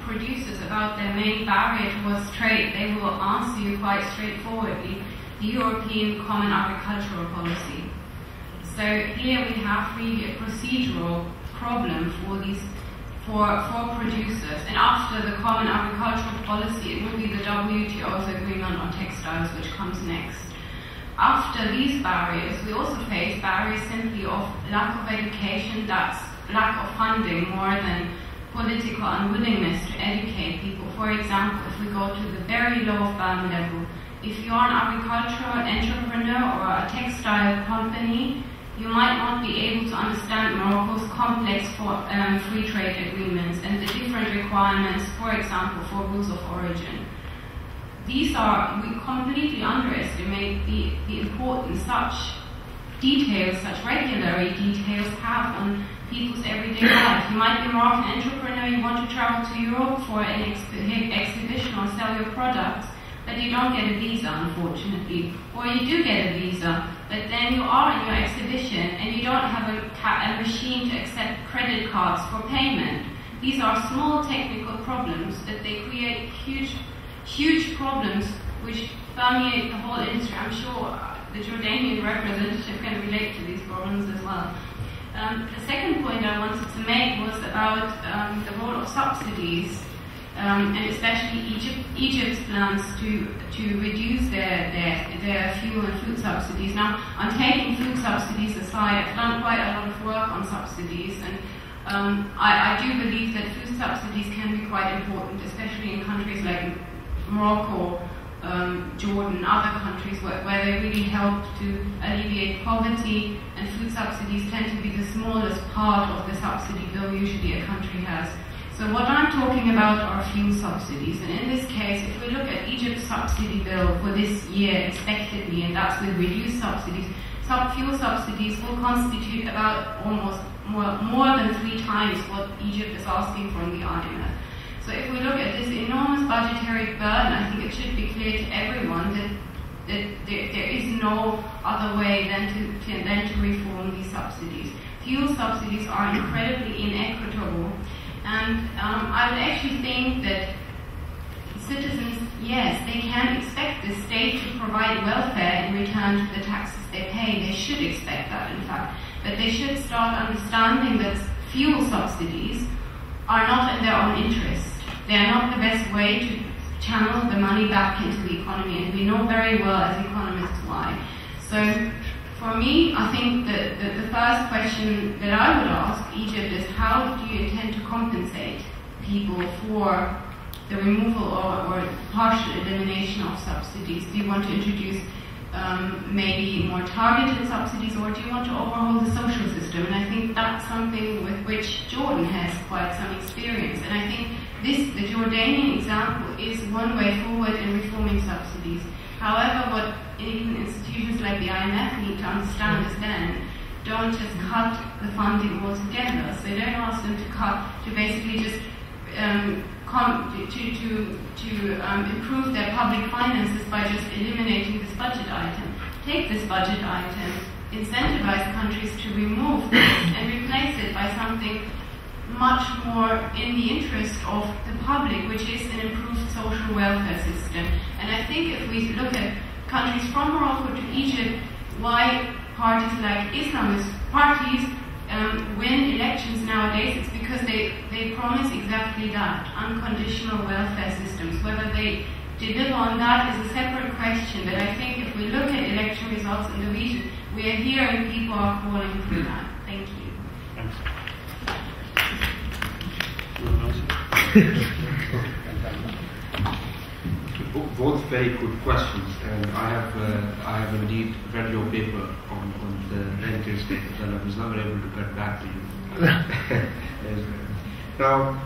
producers about their main barrier towards trade, they will answer you quite straightforwardly: the European Common Agricultural Policy. So here we have really a procedural problem for producers. And after the Common Agricultural Policy, it will be the WTO's agreement on textiles, which comes next. After these barriers, we also face barriers simply of lack of education, that's lack of funding more than political unwillingness to educate people. For example, if we go to the very low farm level, if you're an agricultural entrepreneur or a textile company, you might not be able to understand Morocco's complex free trade agreements and the different requirements, for example, for rules of origin. We completely underestimate the importance such details, such regulatory details have on people's everyday life. You might be a Moroccan entrepreneur, you want to travel to Europe for an exhibition or sell your products, but you don't get a visa, unfortunately. Or you do get a visa, but then you are in your exhibition and you don't have a machine to accept credit cards for payment. These are small technical problems, but they create huge problems which permeate the whole industry. I'm sure the Jordanian representative can relate to these problems as well. The second point I wanted to make was about the role of subsidies, and especially Egypt's plans to reduce their fuel and food subsidies. Now, I'm taking food subsidies aside. I've done quite a lot of work on subsidies, and I do believe that food subsidies can be quite important, especially in countries like Morocco, Jordan, other countries where they really help to alleviate poverty, and food subsidies tend to be the smallest part of the subsidy bill usually a country has. So what I'm talking about are fuel subsidies, and in this case, if we look at Egypt's subsidy bill for this year expectedly, and that's with reduced subsidies, fuel subsidies will constitute about almost more than 3 times what Egypt is asking from the IMF. So if we look at this enormous budgetary burden, I think it should be clear to everyone that there is no other way than to reform these subsidies. Fuel subsidies are incredibly inequitable, and I would actually think that citizens, yes, they can expect the state to provide welfare in return to the taxes they pay. They should expect that, in fact. But they should start understanding that fuel subsidies are not in their own interest. They are not the best way to channel the money back into the economy, and we know very well as economists why. So, for me, I think that the first question that I would ask Egypt is, how do you intend to compensate people for the removal or partial elimination of subsidies? Do you want to introduce maybe more targeted subsidies, or do you want to overhaul the social system? And I think that's something with which Jordan has quite some experience. And I think the Jordanian example is one way forward in reforming subsidies. However, what even institutions like the IMF need to understand is then don't just cut the funding altogether. So don't ask them to basically just improve their public finances by just eliminating this budget item. Take this budget item, incentivize countries to remove this, and replace it by something much more in the interest of the public, which is an improved social welfare system. And I think if we look at countries from Morocco to Egypt, why parties like Islamist parties win elections nowadays, it's because they promise exactly that, unconditional welfare systems. Whether they deliver on that is a separate question, but I think if we look at election results in the region, we are hearing people are calling for that. Thank you. Thanks. Both very good questions, and I have indeed read your paper on the rentier state, and I was never able to get back to you. Now,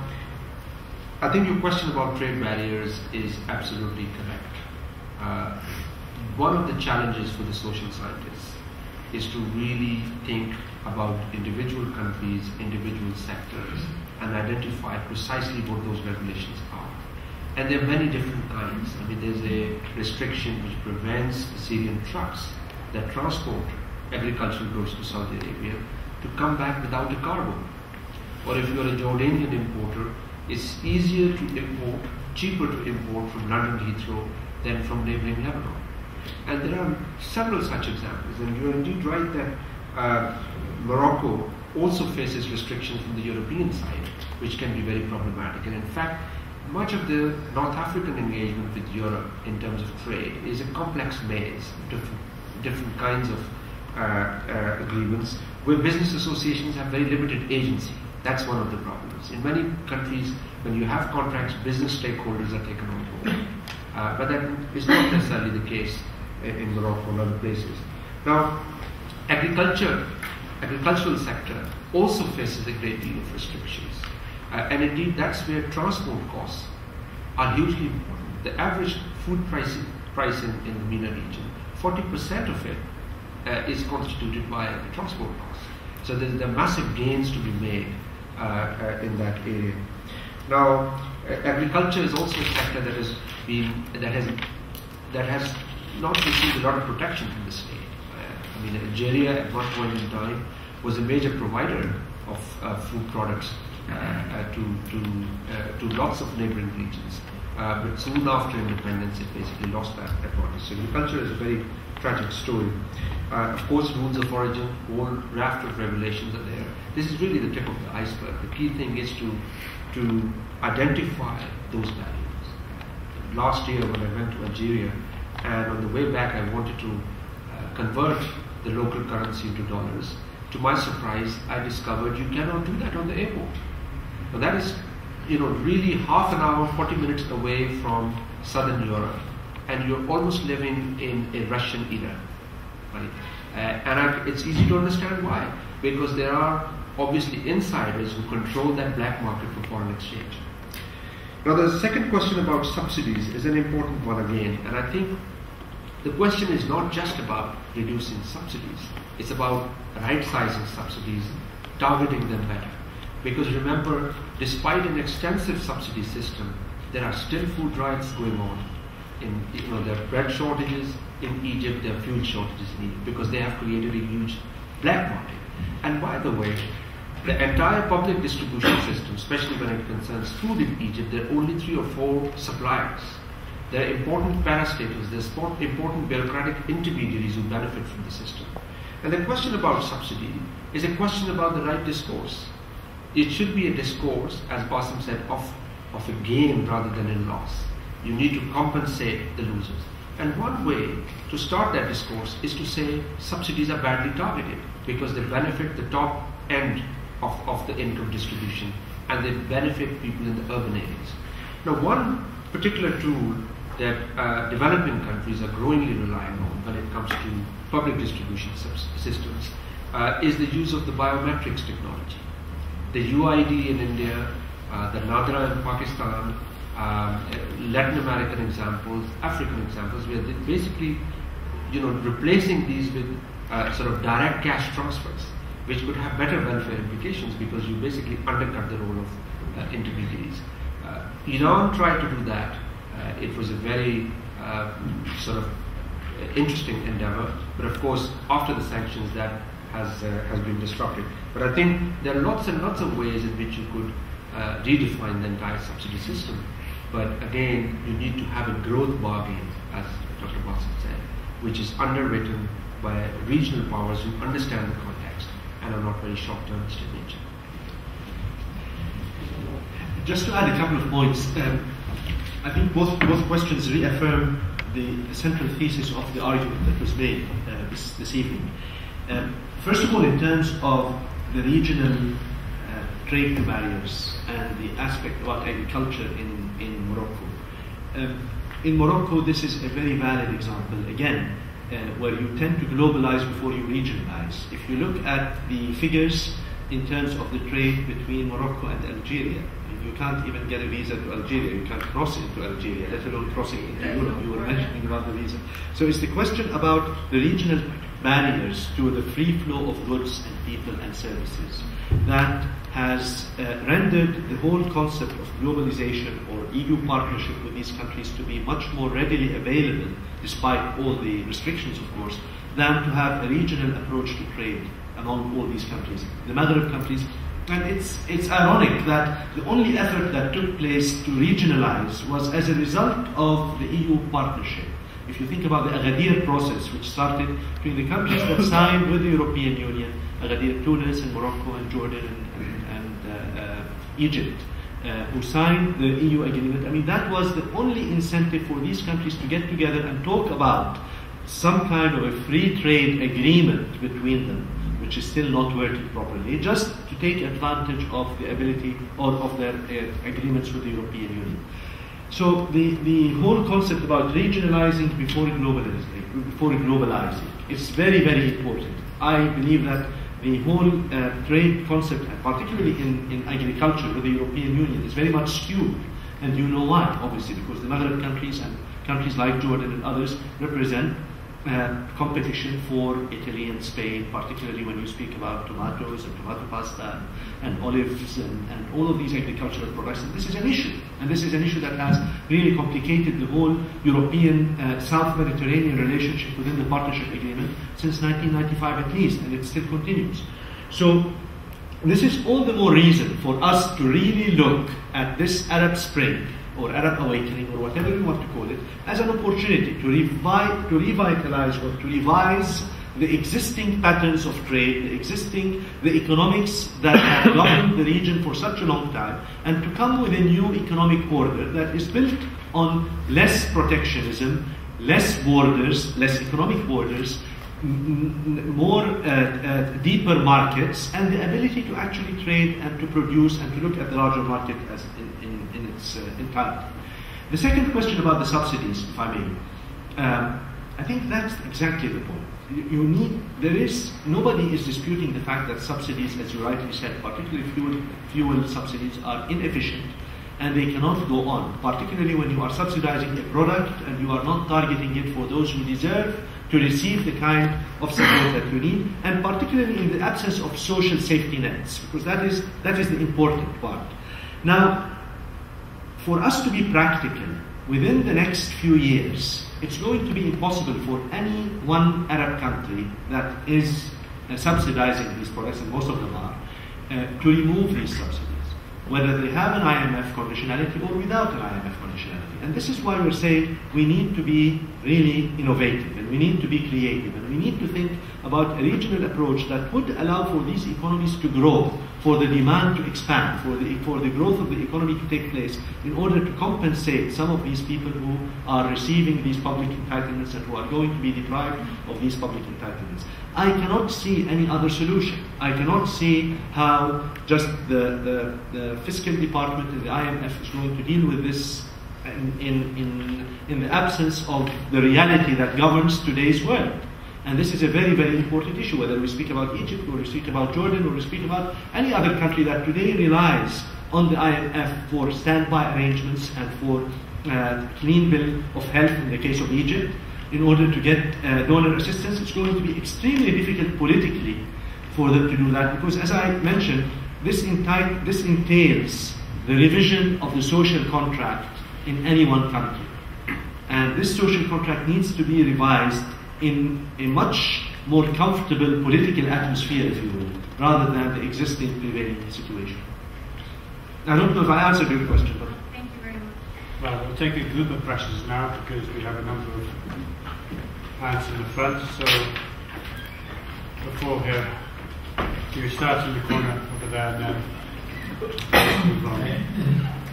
I think your question about trade barriers is absolutely correct. One of the challenges for the social scientists is to really think about individual countries, individual sectors, and identify precisely what those regulations are. And there are many different kinds. I mean, there's a restriction which prevents Syrian trucks that transport agricultural goods to Saudi Arabia to come back without a cargo. Or if you're a Jordanian importer, it's easier to import, cheaper to import from London Heathrow than from neighboring Lebanon. And there are several such examples. And you're indeed right that Morocco also faces restrictions from the European side, which can be very problematic. And in fact, much of the North African engagement with Europe in terms of trade is a complex maze of different kinds of agreements where business associations have very limited agency. That's one of the problems. In many countries, when you have contracts, business stakeholders are taken on board. But that is not necessarily the case in Morocco and other places. Now, agricultural sector also faces a great deal of restrictions. And indeed, that's where transport costs are hugely important. The average food price in the Mena region, 40% of it is constituted by transport costs. So there are massive gains to be made in that area. Now, agriculture is also a sector that has not received a lot of protection from the state. I mean, Algeria at one point in time was a major provider of food products to lots of neighboring regions. But soon after independence, it basically lost that advantage. So agriculture is a very tragic story. Of course, rules of origin, whole raft of regulations are there. This is really the tip of the iceberg. The key thing is to identify those barriers. Last year when I went to Algeria, and on the way back I wanted to convert the local currency into dollars. To my surprise, I discovered you cannot do that on the airport. Now that is, really half an hour, 40 minutes away from southern Europe, and you're almost living in a Russian era, right? It's easy to understand why, because there are obviously insiders who control that black market for foreign exchange. Now the second question about subsidies is an important one again, and I think the question is not just about reducing subsidies, it's about right-sizing subsidies, targeting them better. Because remember, despite an extensive subsidy system, there are still food riots going on. There are bread shortages in Egypt, there are fuel shortages in Egypt, because they have created a huge black market. And by the way, the entire public distribution system, especially when it concerns food in Egypt, there are only 3 or 4 suppliers. There are important parastatals, there's important bureaucratic intermediaries who benefit from the system. And the question about subsidy is a question about the right discourse. It should be a discourse, as Bassem said, of a gain rather than a loss. You need to compensate the losers. And one way to start that discourse is to say subsidies are badly targeted because they benefit the top end of the income distribution and they benefit people in the urban areas. Now, one particular tool that developing countries are growingly relying on when it comes to public distribution systems is the use of the biometrics technology. The UID in India, the Nadra in Pakistan, Latin American examples, African examples, where they basically, replacing these with sort of direct cash transfers, which could have better welfare implications because you basically undercut the role of intermediaries. Iran tried to do that. It was a very sort of interesting endeavor, but of course, after the sanctions, that has been disrupted. But I think there are lots and lots of ways in which you could redefine the entire subsidy system. But again, you need to have a growth bargain, as Dr. Bassem said, which is underwritten by regional powers who understand the context and are not very short-termist in nature. Just to add a couple of points, I think both questions reaffirm the central thesis of the argument that was made this evening. First of all, in terms of the regional trade barriers and the aspect about agriculture in Morocco. In Morocco, this is a very valid example, again, where you tend to globalize before you regionalize. If you look at the figures in terms of the trade between Morocco and Algeria, you can't even get a visa to Algeria, you can't cross into Algeria, let alone crossing into Europe. You were mentioning about the visa. So it's the question about the regional barriers to the free flow of goods and people and services that has rendered the whole concept of globalization or EU partnership with these countries to be much more readily available, despite all the restrictions, of course, than to have a regional approach to trade among all these countries, the Maghreb countries. And it's ironic that the only effort that took place to regionalize was as a result of the EU partnership. If you think about the Agadir process, which started between the countries that signed with the European Union, Agadir, Tunis, and Morocco, and Jordan, and Egypt, who signed the EU agreement. I mean, that was the only incentive for these countries to get together and talk about some kind of a free trade agreement between them, which is still not working properly, just to take advantage of the ability or of their agreements with the European Union. So the whole concept about regionalizing before globalizing is very, very important. I believe that the whole trade concept, particularly in agriculture with the European Union, is very much skewed. And you know why, obviously, because the Maghreb countries and countries like Jordan and others represent competition for Italy and Spain, particularly when you speak about tomatoes and tomato pasta and olives and all of these agricultural products. And this is an issue. And this is an issue that has really complicated the whole European South Mediterranean relationship within the partnership agreement since 1995 at least, and it still continues. So this is all the more reason for us to really look at this Arab Spring or Arab Awakening, or whatever you want to call it, as an opportunity to revitalize or to revise the existing patterns of trade, the economics that have governed the region for such a long time, and to come with a new economic order that is built on less protectionism, less borders, less economic borders, more deeper markets, and the ability to actually trade and to produce and to look at the larger market as in its entirety. The second question about the subsidies, if I may, I think that's exactly the point. Nobody is disputing the fact that subsidies, as you rightly said, particularly fuel subsidies, are inefficient and they cannot go on, particularly when you are subsidizing a product and you are not targeting it for those who deserve to receive the kind of support that you need, and particularly in the absence of social safety nets, because that is the important part. Now, for us to be practical, within the next few years, it's going to be impossible for any one Arab country that is subsidizing these products, and most of them are, to remove these subsidies, whether they have an IMF conditionality or without an IMF conditionality. And this is why we're saying we need to be really innovative, and we need to be creative, and we need to think about a regional approach that would allow for these economies to grow, for the demand to expand, for the growth of the economy to take place, in order to compensate some of these people who are receiving these public entitlements and who are going to be deprived of these public entitlements. I cannot see any other solution. I cannot see how just the fiscal department and the IMF is going to deal with this in the absence of the reality that governs today's world. And this is a very, very important issue, whether we speak about Egypt, or we speak about Jordan, or we speak about any other country that today relies on the IMF for standby arrangements and for clean bill of health in the case of Egypt, in order to get donor assistance. It's going to be extremely difficult politically for them to do that, because as I mentioned, this entails the revision of the social contract in any one country. And this social contract needs to be revised in a much more comfortable political atmosphere, if you will, rather than the existing prevailing situation. I don't know if I answered your question, but... Thank you very much. Well, we'll take a group of questions now because we have a number of hands in the front. So, before here, you start in the corner over there and then move on.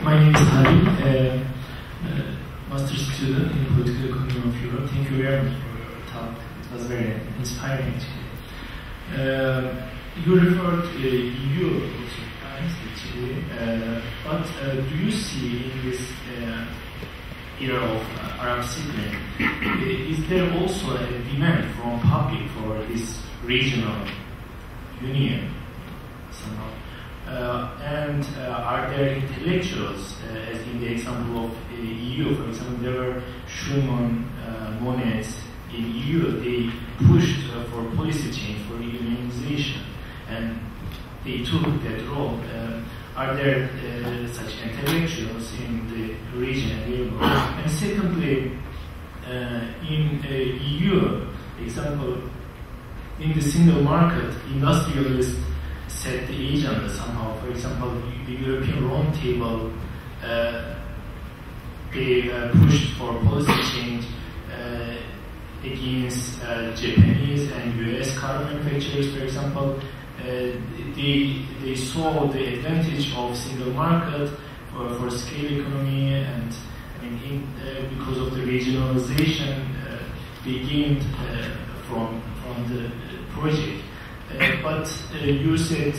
My name is Adeel, master student in political economy of Europe. Thank you very much for your talk. It was very inspiring, actually. You referred to EU also times, actually, but do you see in this era of Arab Spring, is there also a demand from public for this regional union somehow? And are there intellectuals, as in the example of EU, for example, there were Schumann, Monets in EU, they pushed for policy change, for unionization, and they took that role. Are there such intellectuals in the region available? And secondly, in EU, example, in the single market, industrialists set the agenda somehow. For example, the European Roundtable, they pushed for policy change against Japanese and US car manufacturers, for example. They saw the advantage of single market for scale economy, and I mean, because of the regionalization, they gained from the project. But you said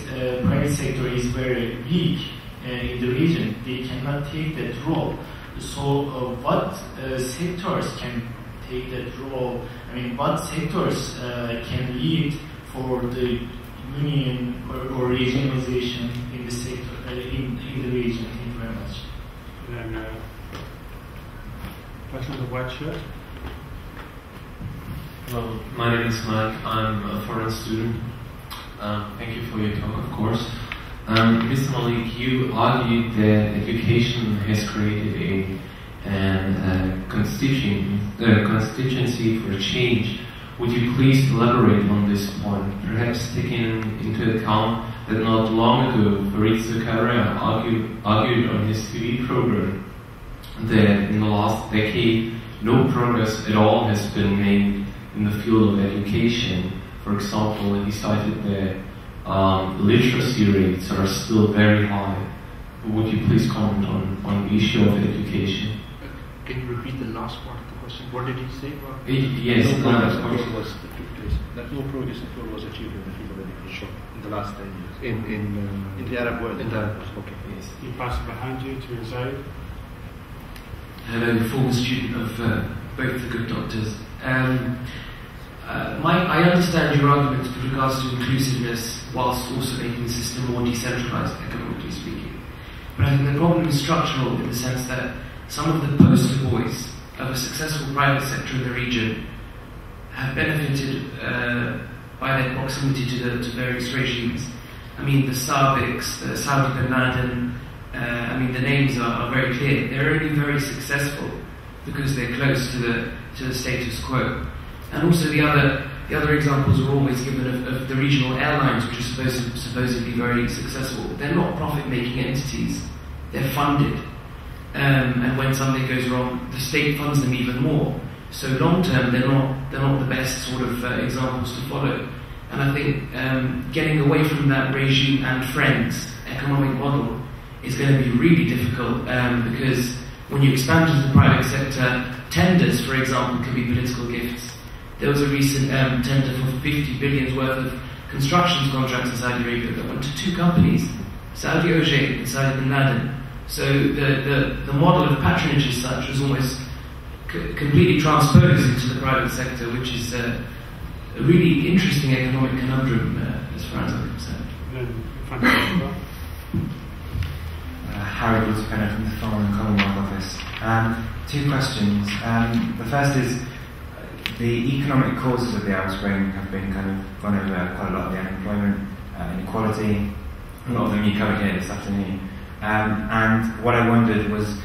private sector is very weak in the region. They cannot take that role. So what sectors can take that role? I mean, what sectors can lead for the union or regionalization in the sector, in the region? Thank you very much. Then, question of the white shirt. Hello, my name is Malik. I'm a foreign student. Thank you for your talk, of course. Mr. Malik, you argued that education has created a constituency for change. Would you please elaborate on this point, perhaps taking into account that not long ago Farid Zakaria argued on his TV program that in the last decade no progress at all has been made in the field of education. For example, he cited that literacy rates are still very high. Would you please comment on the issue of education? Can you repeat the last part of the question? What did he say? Yes, no progress at all was achieved in the field of education in the last 10 years. In the Arab world. In the Arab world. Okay. Yes. You pass it behind you to Zaid. Hello, former student of both the good doctors. I understand your argument with regards to inclusiveness whilst also making the system more decentralized, economically speaking. But I think the problem is structural in the sense that some of the poster boys of a successful private sector in the region have benefited by their proximity to various regimes. I mean, the Sabiqs, the Saudi bin Laden, the names are very clear. They're only very successful because they're close to the status quo. And also the The other examples are always given of the regional airlines, which are supposedly very successful. They're not profit-making entities. They're funded. And when something goes wrong, the state funds them even more. So long-term, they're not the best sort of examples to follow. And I think getting away from that regime and friends economic model is going to be really difficult because when you expand into the private sector, tenders, for example, can be political gifts. There was a recent tender for 50 billion worth of construction contracts in Saudi Arabia that went to two companies, Saudi Ojay and Saudi Bin Laden. So the model of patronage as such was almost completely transposed into the private sector, which is a really interesting economic conundrum as far as I'm concerned. Harry Woodspinner from the Foreign and Commonwealth Office. Two questions. The first is, the economic causes of the Arab Spring have been kind of gone over quite a lot: the unemployment, inequality. A lot of them you covered here this afternoon. And what I wondered was,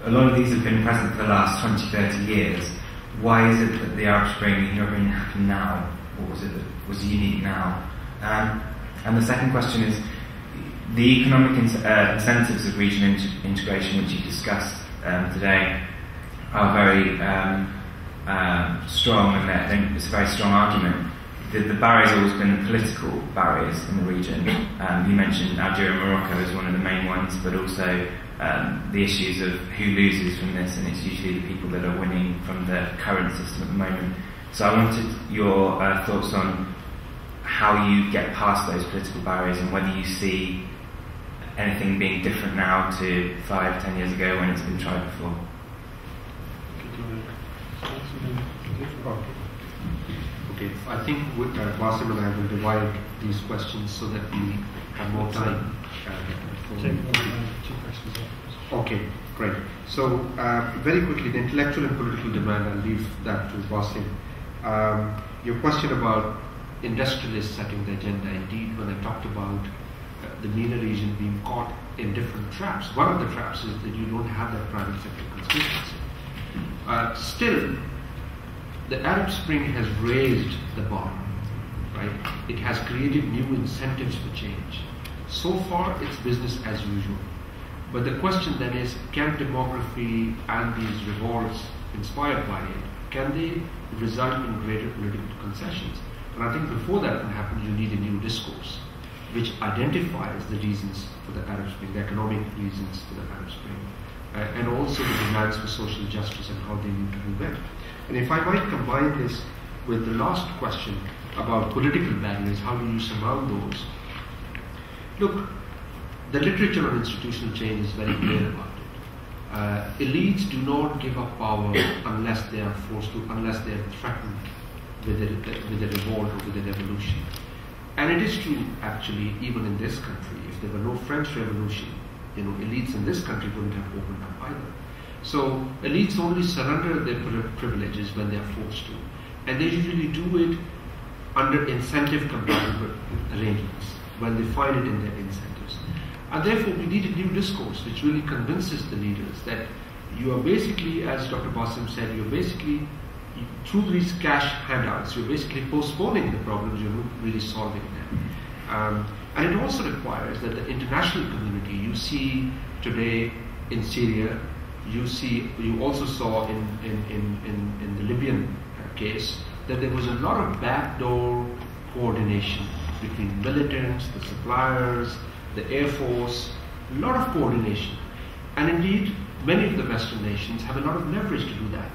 a lot of these have been present for the last 20, 30 years. Why is it that the Arab Spring, in your opinion, happened now? What was it that was unique now? And the second question is, the economic incentives of regional integration, which you discussed today, are very strong, and it's a very strong argument. The barriers have always been the political barriers in the region. You mentioned Algeria and Morocco as one of the main ones, but also the issues of who loses from this, and it's usually the people that are winning from the current system at the moment. So I wanted your thoughts on how you get past those political barriers and whether you see anything being different now to 5-10 years ago when it's been tried before. Okay, I think Bassem and I will divide these questions so that we have more time. Okay, great. So, very quickly, the intellectual and political demand, I'll leave that to Bassem. Your question about industrialists setting the agenda, indeed, when I talked about the MENA region being caught in different traps, one of the traps is that you don't have that private sector constituency. Still, the Arab Spring has raised the bar, right? It has created new incentives for change. So far, it's business as usual. But the question then is, can demography and these revolts inspired by it, can they result in greater political concessions? And I think before that can happen, you need a new discourse which identifies the reasons for the Arab Spring, the economic reasons for the Arab Spring, and also the demands for social justice and how they need to be met. And if I might combine this with the last question about political barriers, how do you surmount those? Look, the literature on institutional change is very clear about it. Elites do not give up power unless they are forced to, unless they are threatened with a revolt or with a revolution. And it is true, actually, even in this country. If there were no French Revolution, elites in this country wouldn't have opened up either. So elites only surrender their privileges when they are forced to. And they usually do it under incentive compatible arrangements, when they find it in their incentives. And therefore we need a new discourse which really convinces the leaders that you are basically, as Dr. Bassem said, you're basically, through these cash handouts, you're basically postponing the problems, you're not really solving them. And it also requires that the international community, you see today in Syria, you also saw in the Libyan case, that there was a lot of backdoor coordination between militants, the suppliers, the Air Force, a lot of coordination. And indeed, many of the Western nations have a lot of leverage to do that.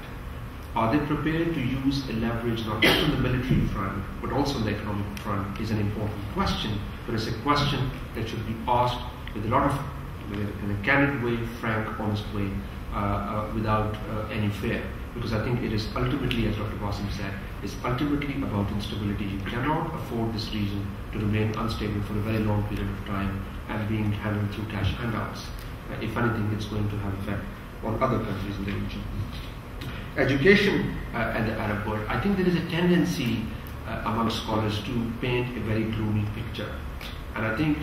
Are they prepared to use a leverage not just on the military front, but also on the economic front is an important question, but it's a question that should be asked with a lot of, in a candid way, frank, honest way, without any fear. Because I think it is ultimately, as Dr. Bassem said, it's ultimately about instability. You cannot afford this region to remain unstable for a very long period of time and being handled through cash handouts. If anything, it's going to have effect on other countries in the region. Education and the Arab world, I think there is a tendency among scholars to paint a very gloomy picture. And I think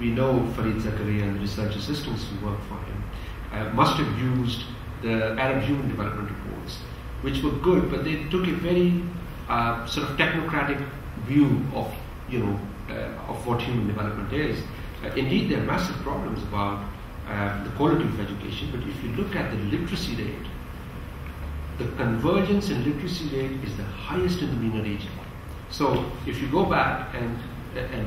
we know Farid Zakaria and the research assistants who work for him must have used the Arab Human Development Reports, which were good, but they took a very sort of technocratic view of of what human development is. Indeed, there are massive problems about the quality of education, but if you look at the literacy rate, the convergence in literacy rate is the highest in the MENA region. So if you go back and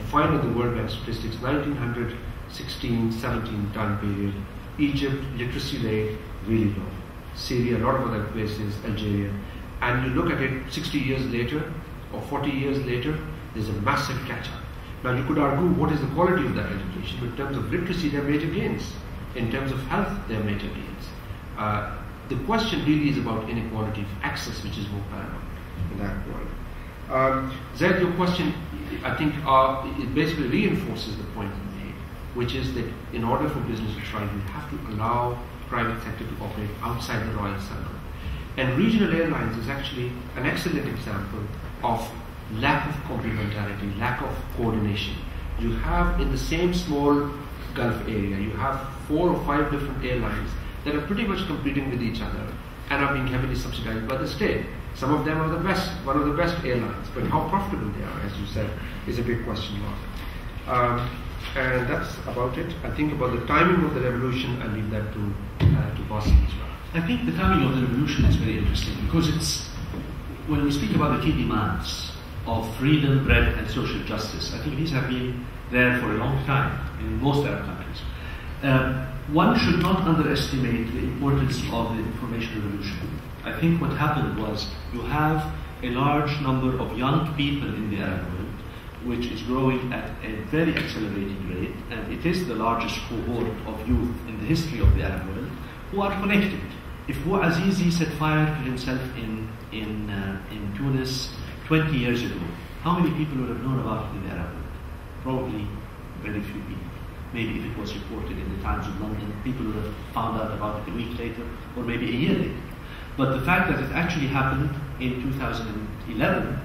find out the World Bank statistics, 1916, 17 time period, Egypt, literacy rate, really low. Syria, a lot of other places, Algeria. And you look at it 60 years later, or 40 years later, there's a massive catch-up. Now you could argue what is the quality of that education, but in terms of literacy, there are major gains. In terms of health, there are major gains. The question really is about inequality of access, which is more paramount in that world. Zaid, your question, I think, it basically reinforces the point you made, which is that in order for business to thrive, you have to allow private sector to operate outside the royal circle. And regional airlines is actually an excellent example of lack of complementarity, lack of coordination. You have in the same small Gulf area, you have 4 or 5 different airlines that are pretty much competing with each other and are being heavily subsidized by the state. Some of them are the best, one of the best airlines, but how profitable they are, as you said, is a big question mark. And that's about it. I think about the timing of the revolution, I leave that to Bassem as well. I think the timing of the revolution is very interesting because it's, when we speak about the key demands of freedom, bread, and social justice, I think these have been there for a long time in most Arab countries. One should not underestimate the importance of the information revolution. I think what happened was you have a large number of young people in the Arab world, which is growing at a very accelerating rate, and it is the largest cohort of youth in the history of the Arab world, who are connected. If Azizi set fire to himself in Tunis 20 years ago, how many people would have known about it in the Arab world? Probably very few people. Maybe if it was reported in the Times of London, people would have found out about it a week later, or maybe a year later. But the fact that it actually happened in 2011,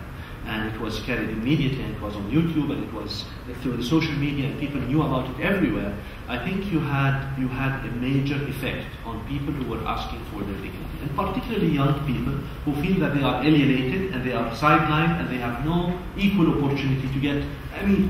and it was carried immediately, and it was on YouTube, and it was through the social media, and people knew about it everywhere, I think you had a major effect on people who were asking for their dignity, and particularly young people who feel that they are alienated, and they are sidelined, and they have no equal opportunity to get any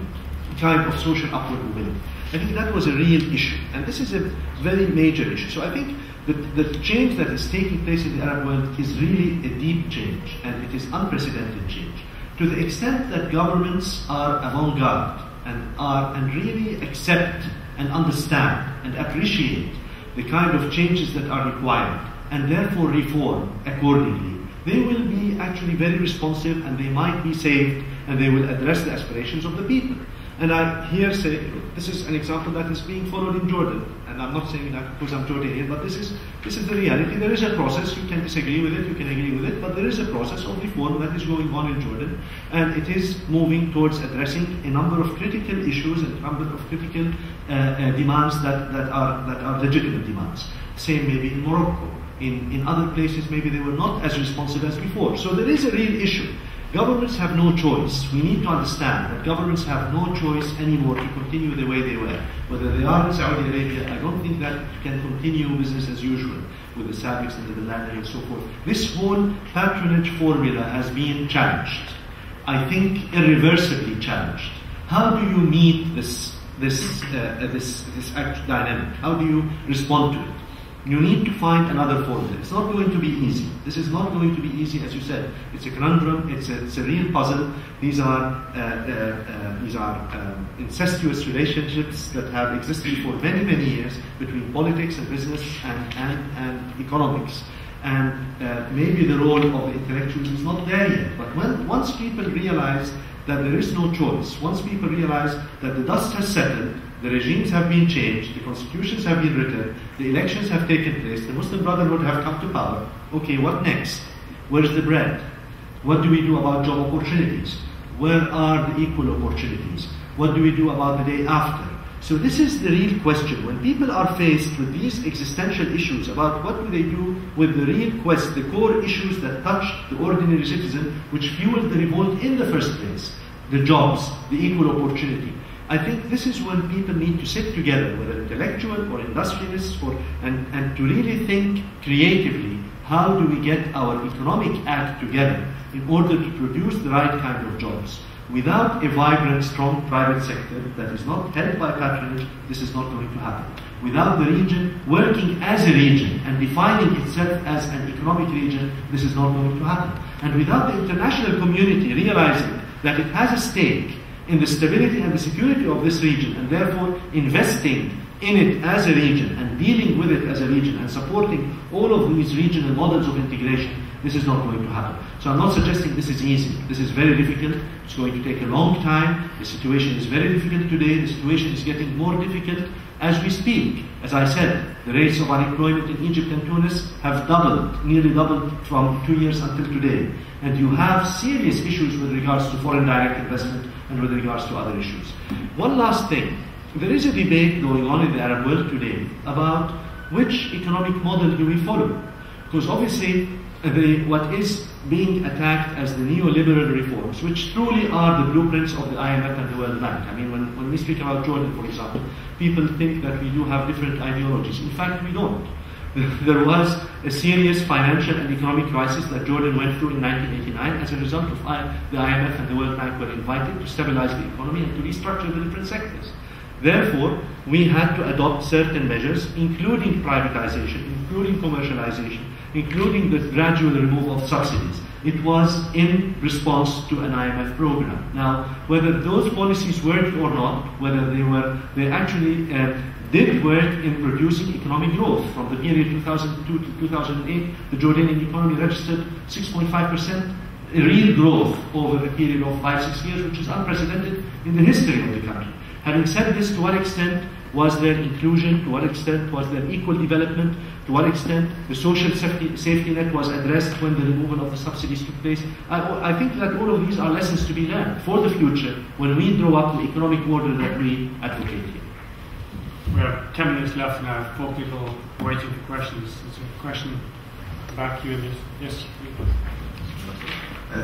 kind of social upward mobility. I think that was a real issue, and this is a very major issue. So I think the change that is taking place in the Arab world is really a deep change, and it is unprecedented change. To the extent that governments are avant-garde and really accept and understand and appreciate the kind of changes that are required, and therefore reform accordingly, they will be actually very responsive, and they might be saved, and they will address the aspirations of the people. And I here say, this is an example that is being followed in Jordan. And I'm not saying that because I'm Jordanian, but this is the reality. There is a process, you can disagree with it, you can agree with it, but there is a process of reform that is going on in Jordan, and it is moving towards addressing a number of critical issues and a number of critical demands that are legitimate demands. Same maybe in Morocco. In other places maybe they were not as responsive as before. So there is a real issue. Governments have no choice. We need to understand that governments have no choice anymore to continue the way they were. Whether they are in Saudi Arabia, I don't think that can continue business as usual with the Sabics and the Bilani and so forth. This whole patronage formula has been challenged. I think irreversibly challenged. How do you meet this dynamic? How do you respond to it? You need to find another formula. It's not going to be easy. This is not going to be easy, as you said. It's a conundrum. It's a real puzzle. These are incestuous relationships that have existed for many, many years between politics and business and economics. And maybe the role of the intellectuals is not there yet. But once people realize that there is no choice, once people realize that the dust has settled, the regimes have been changed, the constitutions have been written, the elections have taken place, the Muslim Brotherhood have come to power. Okay, what next? Where's the bread? What do we do about job opportunities? Where are the equal opportunities? What do we do about the day after? So this is the real question. When people are faced with these existential issues about what do they do with the real quest, the core issues that touch the ordinary citizen, which fueled the revolt in the first place, the jobs, the equal opportunity, I think this is when people need to sit together, whether intellectual or industrialists, and to really think creatively how do we get our economic act together in order to produce the right kind of jobs. Without a vibrant, strong private sector that is not held by patronage, this is not going to happen. Without the region working as a region and defining itself as an economic region, this is not going to happen. And without the international community realizing that it has a stake in the stability and the security of this region, and therefore investing in it as a region and dealing with it as a region and supporting all of these regional models of integration, this is not going to happen. So I'm not suggesting this is easy. This is very difficult. It's going to take a long time. The situation is very difficult today. The situation is getting more difficult as we speak. As I said, the rates of unemployment in Egypt and Tunis have doubled, nearly doubled from 2 years until today. And you have serious issues with regards to foreign direct investment and with regards to other issues. One last thing. There is a debate going on in the Arab world today about which economic model do we follow. Because obviously, what is being attacked as the neoliberal reforms, which truly are the blueprints of the IMF and the World Bank. I mean, when we speak about Jordan, for example, people think that we do have different ideologies. In fact, we don't. There was a serious financial and economic crisis that Jordan went through in 1989 as a result of the IMF and the World Bank were invited to stabilize the economy and to restructure the different sectors. Therefore, we had to adopt certain measures, including privatization, including commercialization, including the gradual removal of subsidies. It was in response to an IMF program. Now, whether those policies worked or not, whether they actually did work in producing economic growth. From the period 2002 to 2008, the Jordanian economy registered 6.5% real growth over a period of 5-6 years, which is unprecedented in the history of the country. Having said this, to what extent was there inclusion? To what extent was there equal development? To what extent the social safety net was addressed when the removal of the subsidies took place? I think that all of these are lessons to be learned for the future when we draw up the economic order that we advocate here. We have 10 minutes left and I have 4 people waiting for questions. There's a question back here. Yes, please.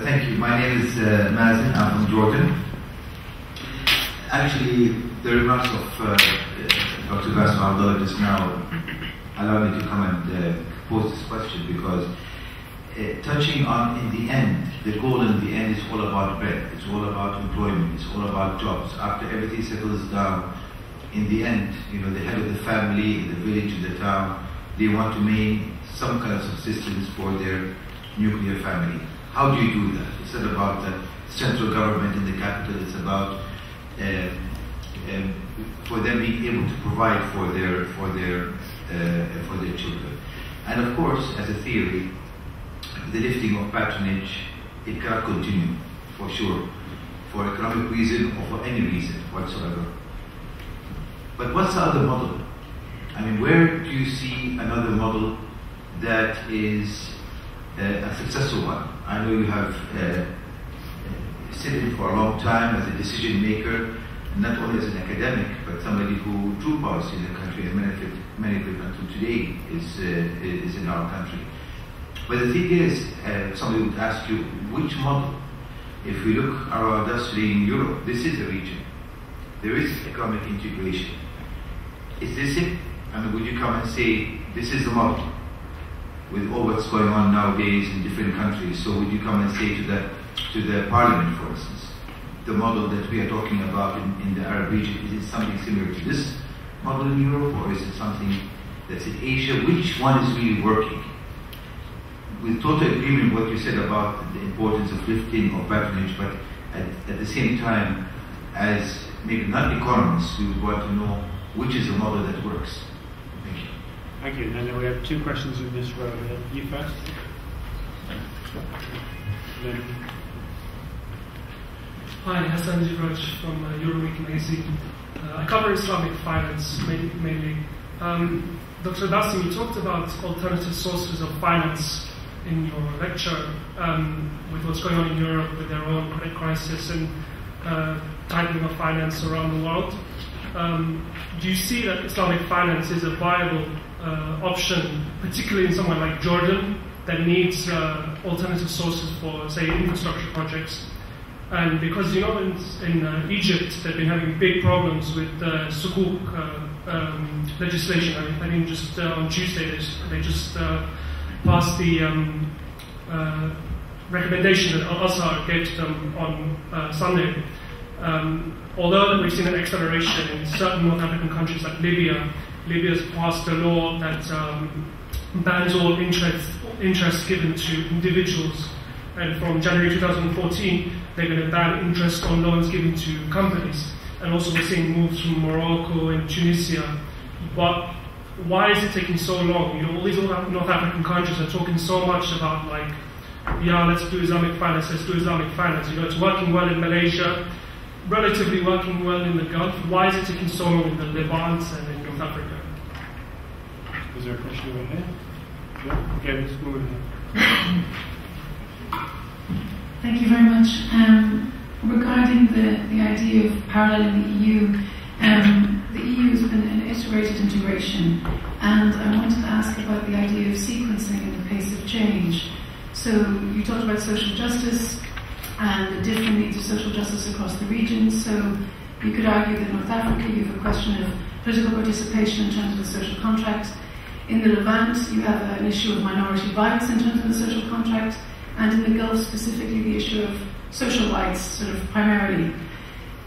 Thank you. My name is Mazen. I'm from Jordan. Actually, the remarks of Dr. Bassem Awadallah just now allow me to come and pose this question because touching on, in the end, the goal in the end is all about bread. It's all about employment. It's all about jobs. After everything settles down, in the end, the head of the family, the village, the town, they want to make some kind of subsistence for their nuclear family. How do you do that? It's not about the central government in the capital. It's about for them being able to provide for their children. And of course, as a theory, the lifting of patronage, it cannot continue, for sure, for economic reason or for any reason whatsoever. But what's the other model? I mean, where do you see another model that is a successful one? I know you have sitting for a long time as a decision maker, not only as an academic, but somebody who drew policy in the country and many of it until today is in our country. But the thing is, somebody would ask you, which model? If we look around us today in Europe, this is a region. There is economic integration. Is this it? I mean, would you come and say, this is the model? With all what's going on nowadays in different countries, so would you come and say to the parliament, for instance, the model that we are talking about in the Arab region, is it something similar to this model in Europe, or is it something that's in Asia? Which one is really working? With total agreement with what you said about the importance of lifting of patronage, but at the same time, as maybe not economists, we would want to know which is the model that works. Thank you. Thank you. And then we have 2 questions in this row. You first. Then. Hi, Hassan Jiraj from Euroweek magazine. I cover Islamic finance mainly. Dr. Bassem, you talked about alternative sources of finance in your lecture with what's going on in Europe with their own credit crisis and tightening of finance around the world. Do you see that Islamic finance is a viable option, particularly in somewhere like Jordan, that needs alternative sources for, say, infrastructure projects? And because, in Egypt, they've been having big problems with sukuk legislation. I mean, just on Tuesday, they just past the recommendation that Al-Azhar gave to them on Sunday. Although we've seen an acceleration in certain North African countries like Libya, Libya's passed a law that bans all interest given to individuals. And from January 2014, they're going to ban interest on loans given to companies. And also we're seeing moves from Morocco and Tunisia. But why is it taking so long? You know, all these North African countries are talking so much about, like, yeah, let's do Islamic finance, let's do Islamic finance. You know, it's working well in Malaysia, relatively working well in the Gulf. Why is it taking so long in the Levant and in North Africa? Is there a question over here? Yeah? Okay, let's move in here. Thank you very much. Regarding the idea of paralleling the EU has been an iterated integration, and I wanted to ask about the idea of sequencing and the pace of change. So you talked about social justice and the different needs of social justice across the region. So you could argue that in North Africa you have a question of political participation in terms of the social contract. In the Levant you have an issue of minority rights in terms of the social contract, and in the Gulf specifically the issue of social rights, sort of primarily.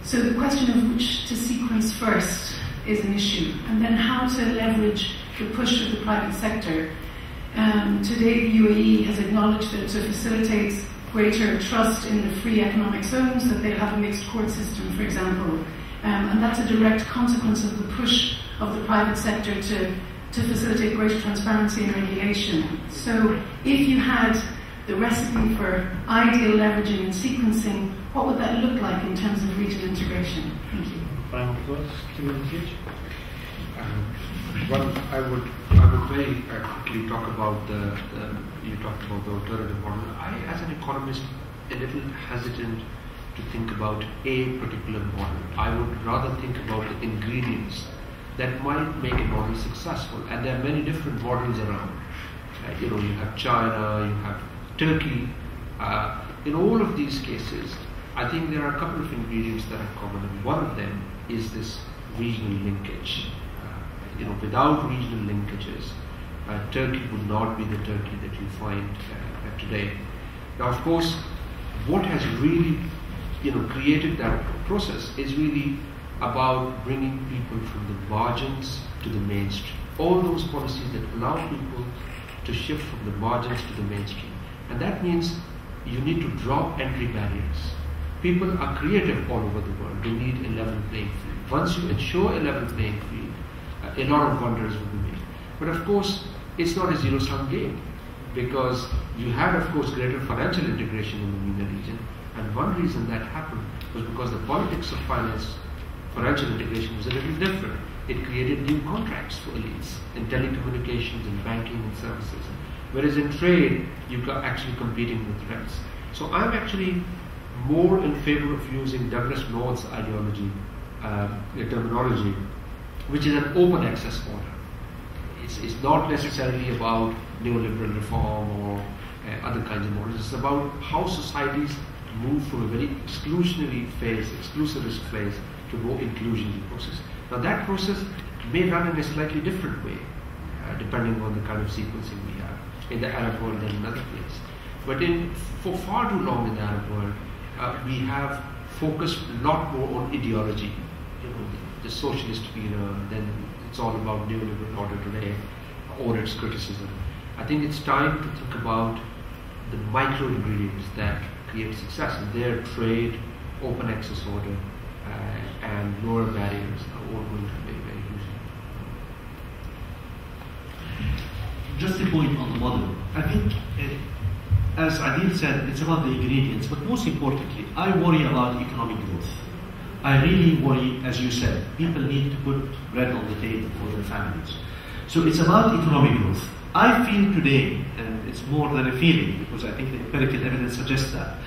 So the question of which to sequence first is an issue, and then how to leverage the push of the private sector. Today the UAE has acknowledged that to facilitate greater trust in the free economic zones, that they'll have a mixed court system, for example. And that's a direct consequence of the push of the private sector to facilitate greater transparency and regulation. So if you had the recipe for ideal leveraging and sequencing, what would that look like in terms of regional integration? Thank you. Final thoughts, 2 minutes each. Well, I would very quickly talk about you talked about the alternative model. I, as an economist, a little hesitant to think about a particular model. I would rather think about the ingredients that might make a model successful, and there are many different models around. You know, you have China, you have Turkey. In all of these cases, I think there are a couple of ingredients that are common, and one of them is this regional linkage. You know, without regional linkages, Turkey would not be the Turkey that you find today. Now, of course, what has really, created that process is really about bringing people from the margins to the mainstream. All those policies that allow people to shift from the margins to the mainstream. And that means you need to drop entry barriers. People are creative all over the world. They need a level playing field. Once you ensure a level playing field, a lot of wonders will be made. But of course, it's not a zero-sum game, because you had, of course, greater financial integration in the MENA region, and one reason that happened was because the politics of financial integration was a little different. It created new contracts for elites in telecommunications and banking and services, whereas in trade, you've got actually competing with threats. So I'm actually more in favor of using Douglas North's ideology, terminology, which is an open access model. It's not necessarily about neoliberal reform or other kinds of models. It's about how societies move from a very exclusivist phase to more inclusionary process. Now that process may run in a slightly different way, depending on the kind of sequencing we have in the Arab world than in other places. But for far too long in the Arab world, we have focused a lot more on ideology. The socialist era, then it's all about neoliberal order today, or its criticism. I think it's time to think about the micro ingredients that create success, and their trade, open access order, and lower barriers are all going to be very useful. Just a point on the model. I think, as Adeel said, it's about the ingredients, but most importantly, I worry about economic growth. I really worry, as you said, people need to put bread on the table for their families. So it's about economic growth. I feel today, and it's more than a feeling, because I think the empirical evidence suggests that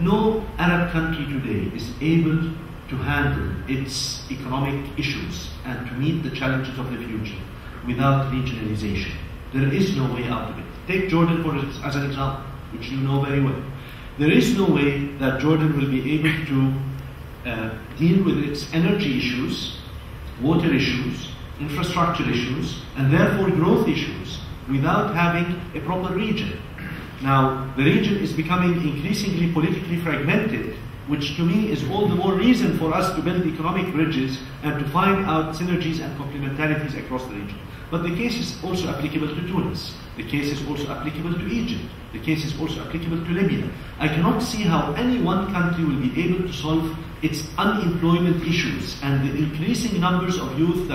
no Arab country today is able to handle its economic issues and to meet the challenges of the future without regionalization. There is no way out of it. Take Jordan as an example, which you know very well. There is no way that Jordan will be able to deal with its energy issues, water issues, infrastructure issues, and therefore growth issues without having a proper region. Now, the region is becoming increasingly politically fragmented, which to me is all the more reason for us to build economic bridges and to find out synergies and complementarities across the region. But the case is also applicable to Tunis. The case is also applicable to Egypt. The case is also applicable to Libya. I cannot see how any one country will be able to solve its unemployment issues and the increasing numbers of youth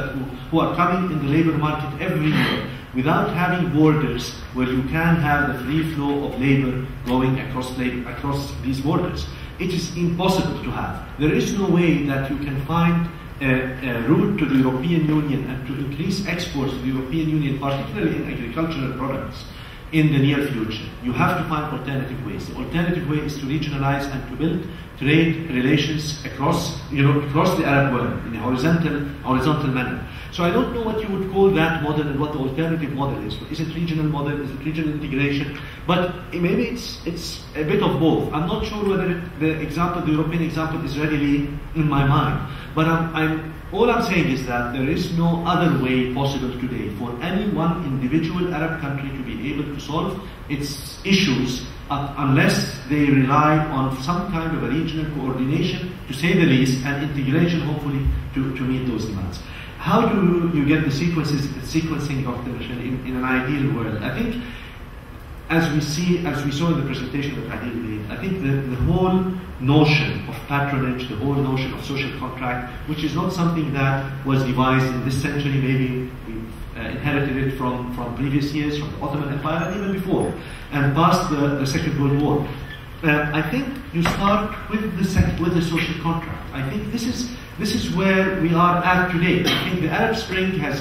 who are coming in the labor market every year without having borders where you can have the free flow of labor going across these borders. It is impossible to have. There is no way that you can find a route to the European Union and to increase exports to the European Union, particularly in agricultural products, in the near future. You have to find alternative ways. The alternative way is to regionalize and to build trade relations across the Arab world in a horizontal manner. So I don't know what you would call that model and what the alternative model is. Is it regional model? Is it regional integration? But maybe it's a bit of both. I'm not sure whether the European example is readily in my mind. But all I'm saying is that there is no other way possible today for any one individual Arab country to be able to solve its issues unless they rely on some kind of a regional coordination, to say the least, and integration, hopefully, to meet those demands. How do you get the sequencing, Dr. Michel, in an ideal world? I think, as we saw in the presentation that Adeel made, I think the whole notion of patronage, the whole notion of social contract, which is not something that was devised in this century, maybe we've inherited it from previous years, from the Ottoman Empire, and even before, and past the Second World War. I think you start with the social contract. I think this is where we are at today. I think the Arab Spring has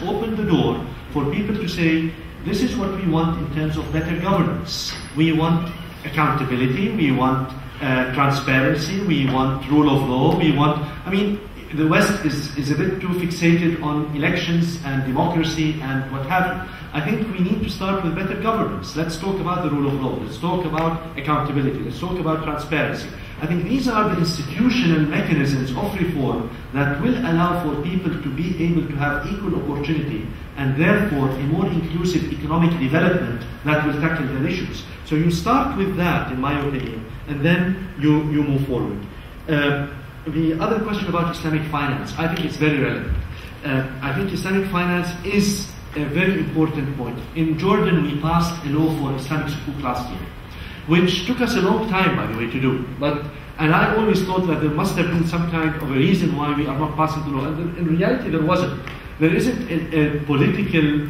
opened the door for people to say, this is what we want in terms of better governance. We want accountability, we want transparency, we want rule of law, the West is a bit too fixated on elections and democracy and what have you. I think we need to start with better governance. Let's talk about the rule of law. Let's talk about accountability. Let's talk about transparency. I think these are the institutional mechanisms of reform that will allow for people to be able to have equal opportunity and therefore a more inclusive economic development that will tackle their issues. So you start with that, in my opinion, and then you move forward. The other question about Islamic finance, I think it's very relevant. I think Islamic finance is a very important point. In Jordan, we passed a law for Islamic sukuk last year, which took us a long time, by the way, to do. And I always thought that there must have been some kind of a reason why we are not passing the law. And in reality, there wasn't. There isn't a political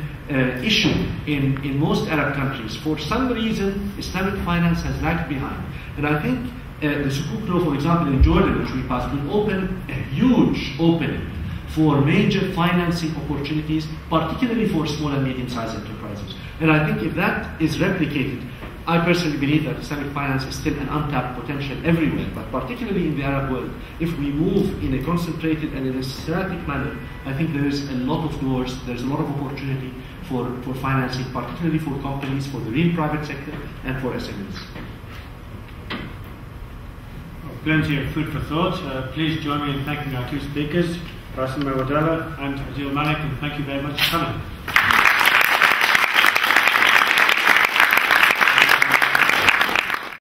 issue in most Arab countries. For some reason, Islamic finance has lagged behind. And I think the sukuk law, for example, in Jordan, which we passed, will open a huge opening for major financing opportunities, particularly for small and medium-sized enterprises. And I think if that is replicated, I personally believe that Islamic finance is still an untapped potential everywhere, but particularly in the Arab world. If we move in a concentrated and in a systematic manner, I think there is a lot of doors, there's a lot of opportunity for financing, particularly for companies, for the real private sector, and for SMEs. Plenty of food for thought. Please join me in thanking our two speakers, Bassem Awadallah and Adeel Malik, and thank you very much for coming.